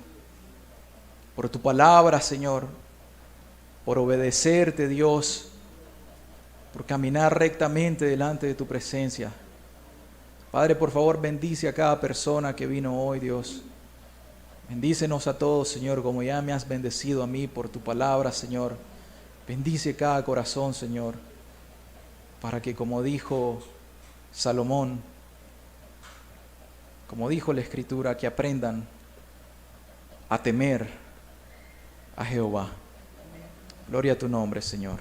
Por tu palabra, Señor. Por obedecerte, Dios. Por caminar rectamente delante de tu presencia. Padre, por favor, bendice a cada persona que vino hoy, Dios. Bendícenos a todos, Señor, como ya me has bendecido a mí por tu palabra, Señor. Bendice cada corazón, Señor, para que, como dijo Salomón, como dijo la Escritura, que aprendan a temer a Jehová. Gloria a tu nombre, Señor.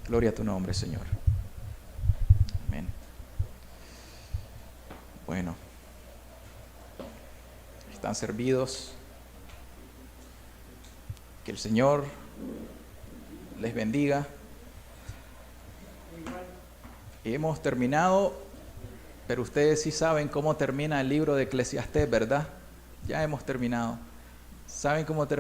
Gloria a tu nombre, Señor. Amén. Bueno, están servidos. Que el Señor les bendiga. Hemos terminado, pero ustedes sí saben cómo termina el libro de Eclesiastés, ¿verdad? Ya hemos terminado. ¿Saben cómo termina?